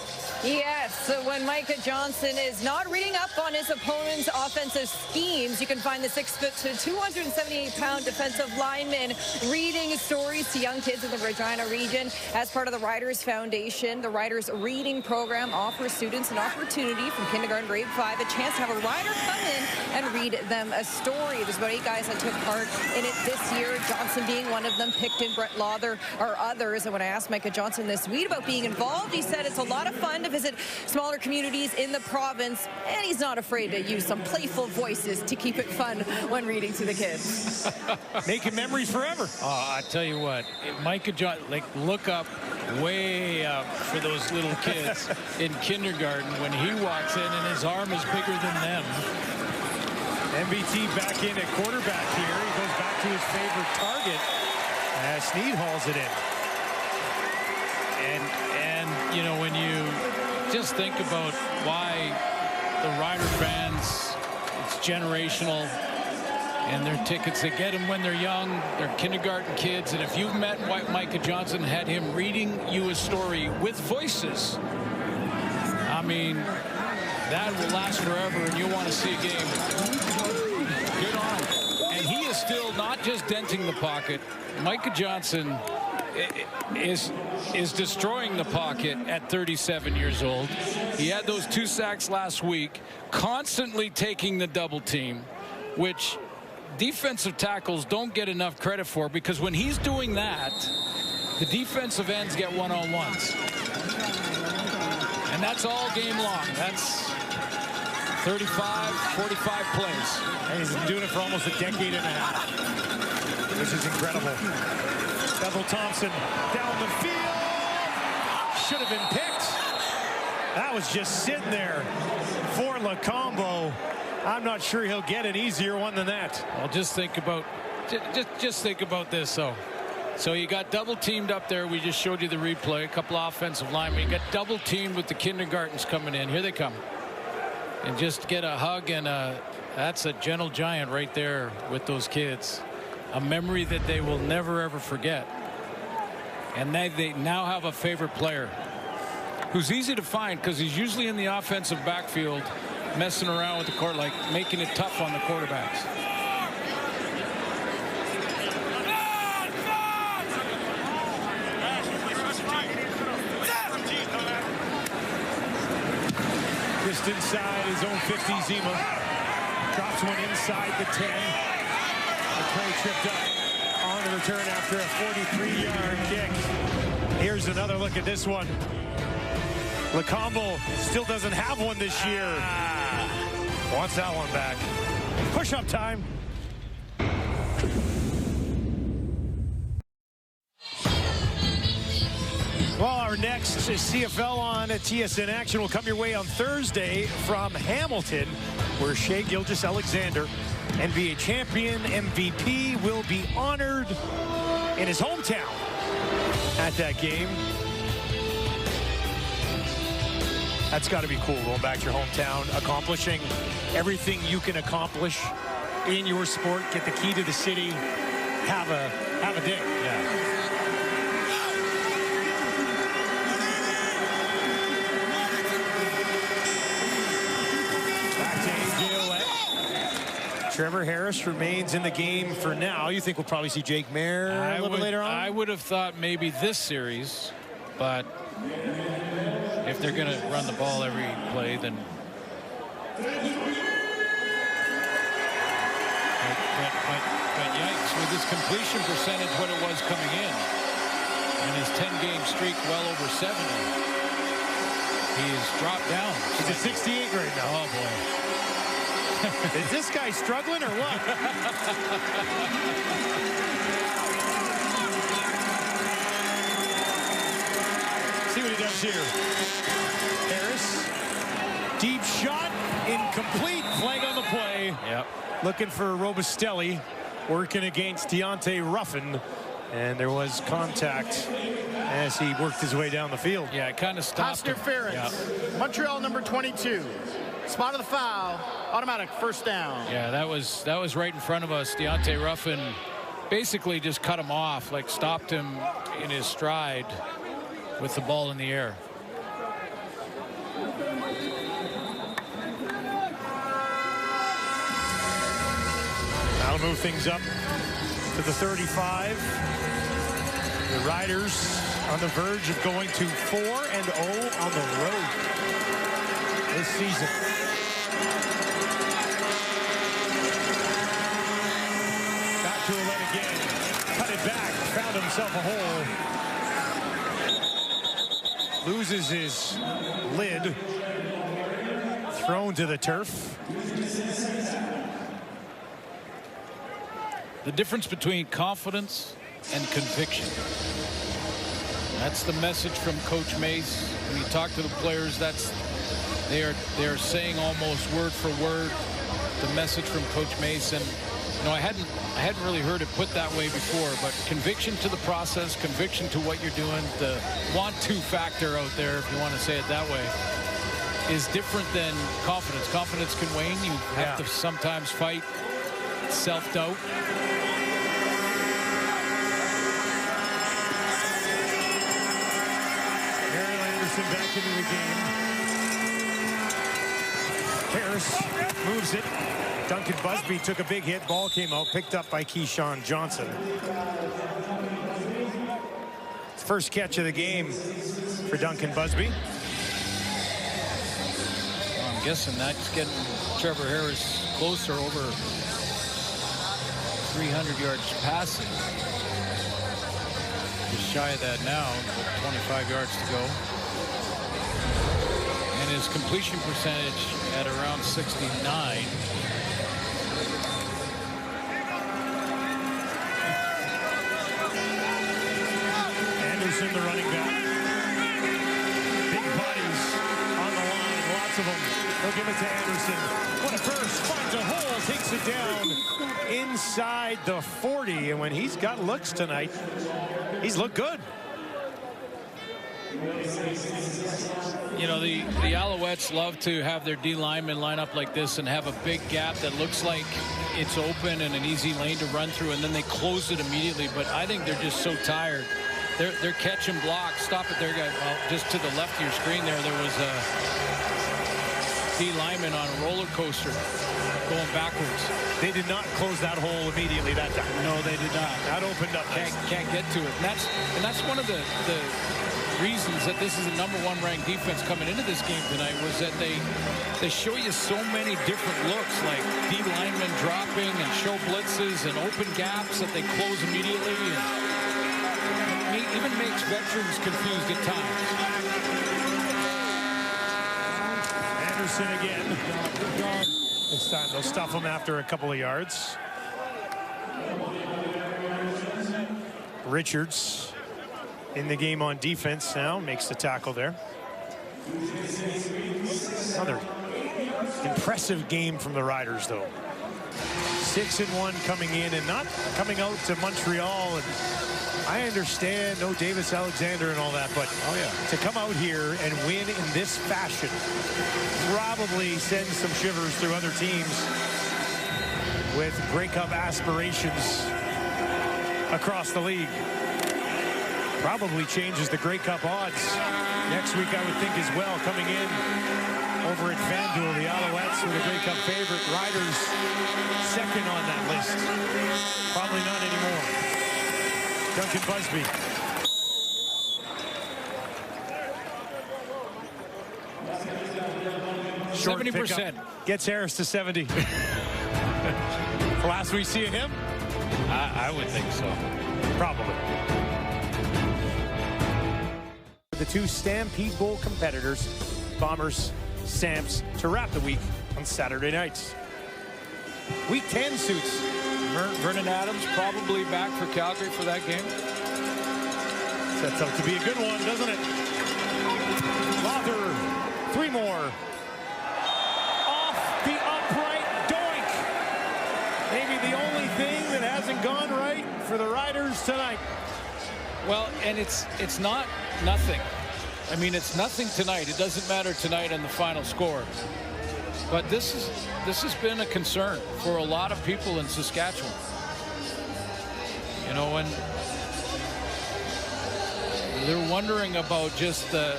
Yes, so when Micah Johnson is not reading up on his opponent's offensive schemes, you can find the 6-foot to 278-pound defensive lineman reading stories to young kids in the Regina region. As part of the Riders Foundation, the Riders Reading Program offers students an opportunity from kindergarten grade 5, a chance to have a rider come in and read them a story. There's about 8 guys that took part in it this year, Johnson being one of them, picked in Brett Lawther or others. And when I asked Micah Johnson this week about being involved, he said it's a lot of fun to visit smaller communities in the province, and he's not afraid to use some playful voices to keep it fun when reading to the kids. Making memories forever. I tell you what, Micah Johnson, like, look up, way up for those little kids in kindergarten when he walks in and his arm is bigger than them. MVT back in at quarterback here. He goes back to his favorite target as Snead hauls it in. And you know, when you just think about why the Rider fans, it's generational, and their tickets, they get them when they're young, they're kindergarten kids, and if you've met Micah Johnson, had him reading you a story with voices, I mean, that will last forever, and you'll want to see a game. Good on him. And he is still not just denting the pocket. Micah Johnson is destroying the pocket at 37 years old. He had those 2 sacks last week, constantly taking the double team, which defensive tackles don't get enough credit for, because when he's doing that, the defensive ends get one-on-ones. And that's all game long. That's 35, 45 plays. And he's been doing it for almost a decade and a half, which is incredible. Bethel Thompson down the field. Should have been picked. That was just sitting there for Lacombo. I'm not sure he'll get an easier one than that. Well, just think about this, though. So you got double teamed up there. We just showed you the replay. A couple offensive linemen. You got double teamed with the kindergartens coming in. Here they come. And just get a hug, and that's a gentle giant right there with those kids. A memory that they will never, ever forget. And they now have a favorite player who's easy to find because he's usually in the offensive backfield messing around with the court, like making it tough on the quarterbacks. Just inside his own 50, Zima. Drops one inside the 10. McCray tripped up on the return after a 43-yard kick. Here's another look at this one. Lecombo still doesn't have one this year. Wants that one back. Push-up time. Well, our next CFL on TSN Action will come your way on Thursday from Hamilton, where Shai Gilgeous-Alexander, NBA champion, MVP, will be honored in his hometown at that game. That's got to be cool, going back to your hometown, accomplishing everything you can accomplish in your sport, get the key to the city, have a day. Yeah. Trevor Harris remains in the game for now. You think we'll probably see Jake Mayer a little bit later on? I would have thought maybe this series, but if they're going to run the ball every play, then. But yikes, with his completion percentage, what it was coming in, and his 10-game streak well over 70, he's dropped down. He's at 68 right now. Oh, boy. Is this guy struggling or what? See what he does here. Harris, deep shot, incomplete, flag on the play. Yep. Looking for Robustelli, working against Deontay Ruffin, and there was contact as he worked his way down the field. Yeah, it kind of stopped. Pass interference. Yeah. Montreal number 22. Spot of the foul. Automatic first down. Yeah, that was right in front of us. Deontay Ruffin basically just cut him off, like stopped him in his stride with the ball in the air. That'll move things up to the 35. The Riders on the verge of going to 4-0 on the road this season. Back to Ouellette again. Cut it back. Found himself a hole. Loses his lid. Thrown to the turf. The difference between confidence and conviction. That's the message from Coach Mace. When you talk to the players, they are saying almost word for word the message from Coach Mace. And you know, I hadn't really heard it put that way before, but conviction to the process, conviction to what you're doing, the want-to factor out there, if you want to say it that way, is different than confidence. Confidence can wane. You have to sometimes fight self-doubt. Back into the game. Harris moves it. Duncan Busby took a big hit. Ball came out, picked up by Keyshawn Johnson. First catch of the game for Duncan Busby. Well, I'm guessing that's getting Trevor Harris closer, over 300 yards passing. Just shy of that now, with 25 yards to go. And his completion percentage at around 69. Anderson, the running back. Big bodies on the line, lots of them. They'll give it to Anderson. What a burst, finds a hole, takes it down inside the 40. And when he's got looks tonight, he's looked good. You know, the Alouettes love to have their D linemen line up like this and have a big gap that looks like it's open and an easy lane to run through, and then they close it immediately. But I think they're just so tired. They're catching blocks. Stop it there, guys. Well, just to the left of your screen there was a D lineman on a roller coaster going backwards. They did not close that hole immediately that time. No, they did not. That opened up. Can't get to it. And that's one of the reasons that this is the #1 ranked defense coming into this game tonight, was that they show you so many different looks, like D linemen dropping and show blitzes and open gaps that they close immediately. And even makes veterans confused at times. Anderson again. This time they'll stuff him after a couple of yards. Richards in the game on defense now, makes the tackle there. Another impressive game from the Riders, though. 6-1 coming in and not coming out to Montreal. And I understand, no Davis Alexander and all that, but to come out here and win in this fashion probably sends some shivers through other teams with Grey Cup aspirations across the league. Probably changes the Grey Cup odds next week, I would think, as well. Coming in over at FanDuel, the Alouettes were the Grey Cup favorite. Riders second on that list. Probably not anymore. Duncan Busby. Short 70%. Gets Harris to 70. Last we see of him? I would think so. Probably. The two Stampede Bowl competitors, Bombers, Stamps, to wrap the week on Saturday nights. Week 10 suits. Vernon Adams probably back for Calgary for that game. Sets up to be a good one, doesn't it? Lother, 3 more. Off the upright, doink. Maybe the only thing that hasn't gone right for the Riders tonight. Well, and it's not nothing. I mean, it's nothing tonight. It doesn't matter tonight on the final score. But this has been a concern for a lot of people in Saskatchewan. You know, and they're wondering about just the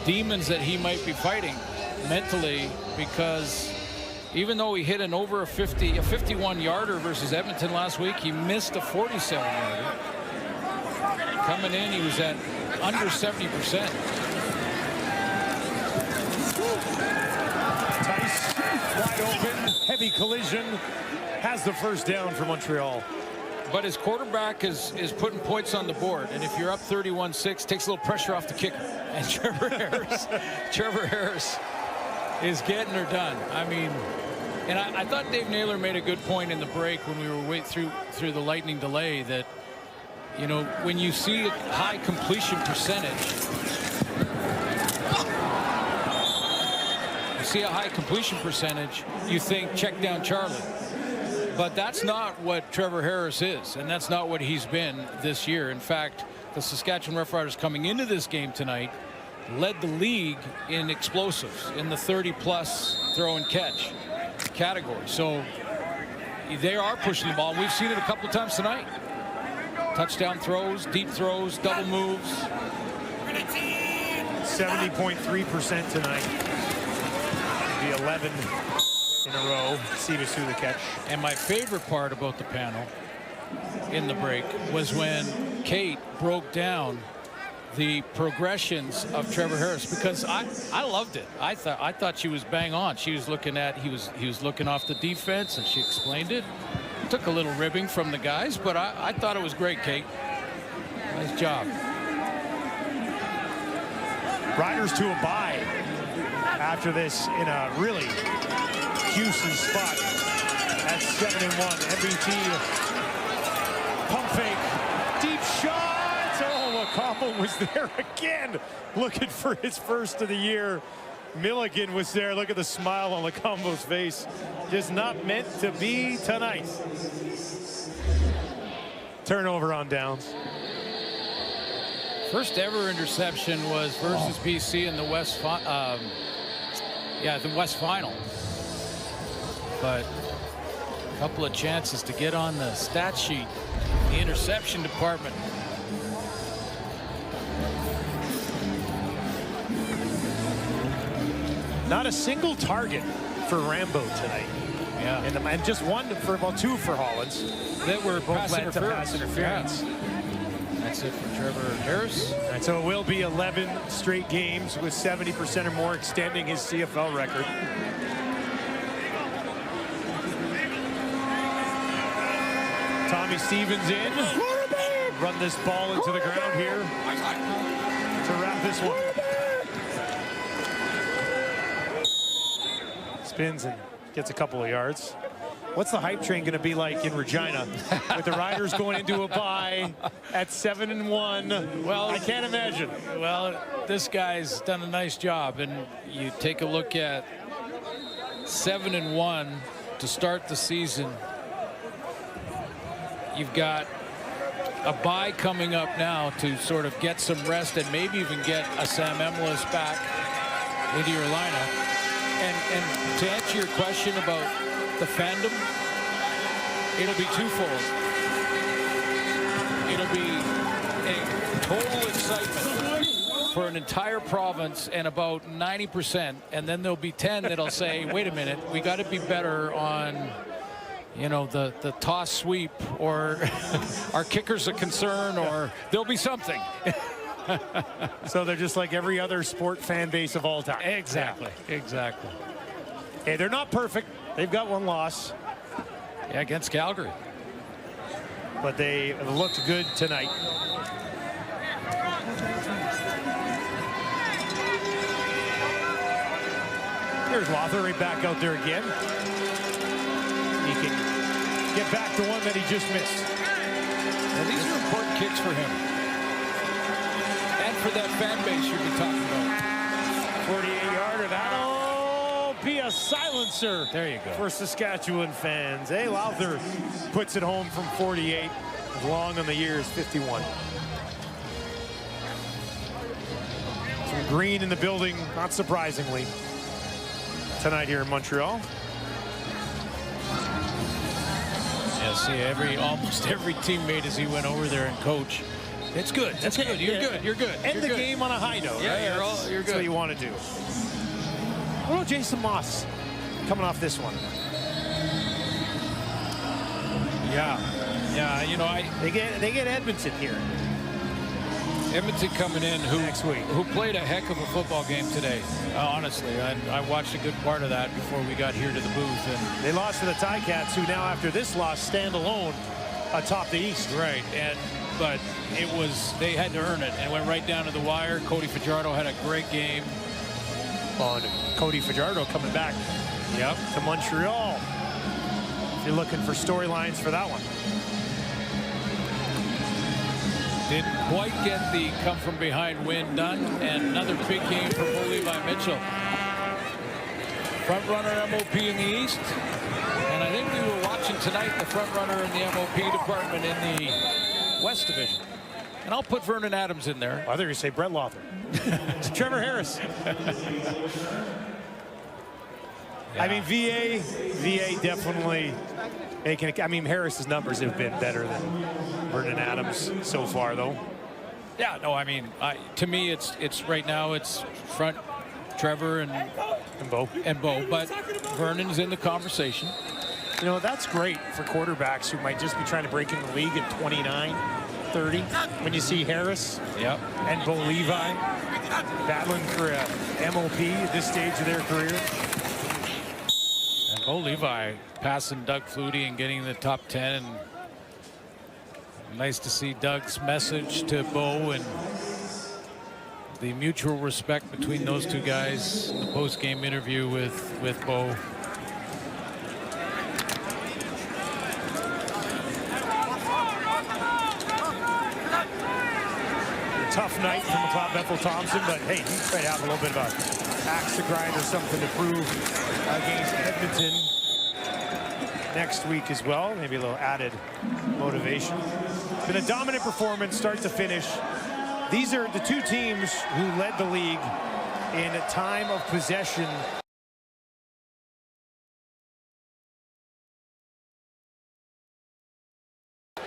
demons that he might be fighting mentally, because even though he hit a 51-yarder versus Edmonton last week, he missed a 47-yarder. Coming in, he was at under 70%. Tice, wide open, heavy collision, has the first down for Montreal. But his quarterback is putting points on the board, and if you're up 31-6, takes a little pressure off the kicker. And Trevor Harris is getting her done. I mean, and I thought Dave Naylor made a good point in the break when we were through the lightning delay that, you know, when you see a high completion percentage, you think check down Charlie. But that's not what Trevor Harris is, and that's not what he's been this year. In fact, the Saskatchewan Roughriders coming into this game tonight led the league in explosives in the 30-plus throw and catch category. So they are pushing the ball. We've seen it a couple of times tonight. Touchdown throws, deep throws, double moves. 70.3% tonight. The 11 in a row. Cetus through the catch. And my favorite part about the panel in the break was when Kate broke down the progressions of Trevor Harris, because I loved it. I thought she was bang on. She was looking at he was looking off the defense, and she explained it. Took a little ribbing from the guys, but I thought it was great, Kate. Nice job. Riders to a bye after this in a really Houston spot at 7-1. MVP pump fake, deep shot. Oh, McCommel was there again, looking for his first of the year. Milligan was there. Look at the smile on Lecombo's face. Just not meant to be tonight. Turnover on downs. First ever interception was versus BC in the West Final. But a couple of chances to get on the stat sheet, the interception department. Not a single target for Rambo tonight. Yeah. And just one for, well, 2 for Hollins. That were both led to pass interference. Yeah. That's it for Trevor Harris. And so it will be 11 straight games with 70% or more, extending his CFL record. Tommy Stevens in. run this ball into the ground here to wrap this one. Spins and gets a couple of yards. What's the hype train going to be like in Regina with the Riders going into a bye at 7-1? Well, I can't imagine. Well, this guy's done a nice job, and you take a look at 7-1 to start the season. You've got a bye coming up now to sort of get some rest and maybe even get a Sam Emilus back into your lineup. And to answer your question about the fandom, it'll be twofold. It'll be a total excitement for an entire province and about 90%, and then there'll be 10 that'll say, wait a minute, we got to be better on, you know, the toss sweep, or our kicker's a concern, or there'll be something. So they're just like every other sport fan base of all time. Exactly. Exactly. Hey, they're not perfect. They've got one loss. Yeah, against Calgary. But they have looked good tonight. Here's Lothar right back out there again. He can get back to one that he just missed. And these are important kicks for him. And for that fan base you've been talking about. 48-yarder, that'll be a silencer. There you go. For Saskatchewan fans. Hey, Lothar puts it home from 48. Long on the year is 51. Some green in the building, not surprisingly, tonight here in Montreal. Yeah, see, almost every teammate as he went over there and coach. It's good. That's good. You're good. You're good. End the game on a high note. Yeah, right? you're good. That's what you want to do. What about Jason Moss coming off this one? Yeah, you know, they get Edmonton here. Edmonton coming in, next week, who played a heck of a football game today. Honestly, I watched a good part of that before we got here to the booth. And they lost to the Ticats, who now after this loss stand alone atop the East. Right, but they had to earn it, and went right down to the wire. Cody Fajardo had a great game. Cody Fajardo coming back to Montreal. If you're looking for storylines for that one. Didn't quite get the come-from-behind win done, and another big game for Bo Levi Mitchell. Front-runner MOP in the East, and I think we were watching tonight the front-runner in the MOP department in the West Division. And I'll put Vernon Adams in there. I thought you were going to say Brett Lothar. It's Trevor Harris. I mean, VA definitely. I mean, Harris's numbers have been better than Vernon Adams so far, though. Yeah, no, I mean, to me, it's right now it's front Trevor and Bo, but Vernon's in the conversation. You know, that's great for quarterbacks who might just be trying to break in the league at 29, 30. When you see Harris and Bo Levi battling for a MOP at this stage of their career. And Bo Levi passing Doug Flutie and getting in the top 10. And nice to see Doug's message to Bo and the mutual respect between those two guys in the post-game interview with Bo. Tough night from McLeod Bethel Thompson, but hey, he might have a little bit of an axe to grind or something to prove against Edmonton next week as well. Maybe a little added motivation. Been a dominant performance start to finish. These are the two teams who led the league in time of possession.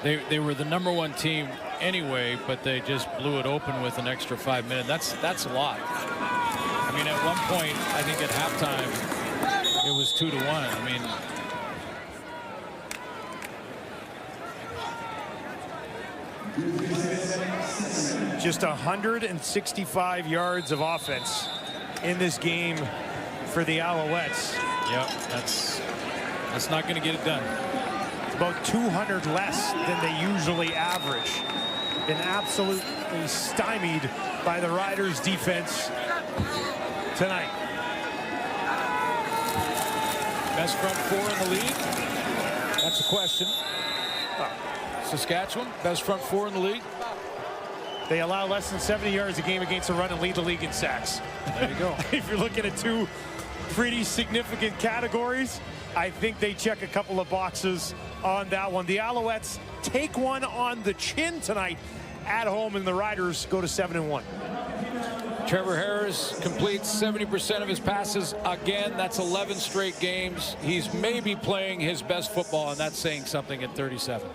They were the #1 team anyway, but they just blew it open with an extra 5 minutes. That's a lot. I mean, at one point, I think at halftime, it was 2-1. I mean, just 165 yards of offense in this game for the Alouettes. Yep, that's not going to get it done. About 200 less than they usually average been absolutely stymied by the Riders defense tonight. Best front four in the league? That's a question. Saskatchewan, best front four in the league? They allow less than 70 yards a game against the run and lead the league in sacks. There you go. If you're looking at two pretty significant categories, I think they check a couple of boxes on that one. The Alouettes take one on the chin tonight at home, and the Riders go to 7-1. Trevor Harris completes 70% of his passes again. That's 11 straight games. He's maybe playing his best football, and that's saying something at 37.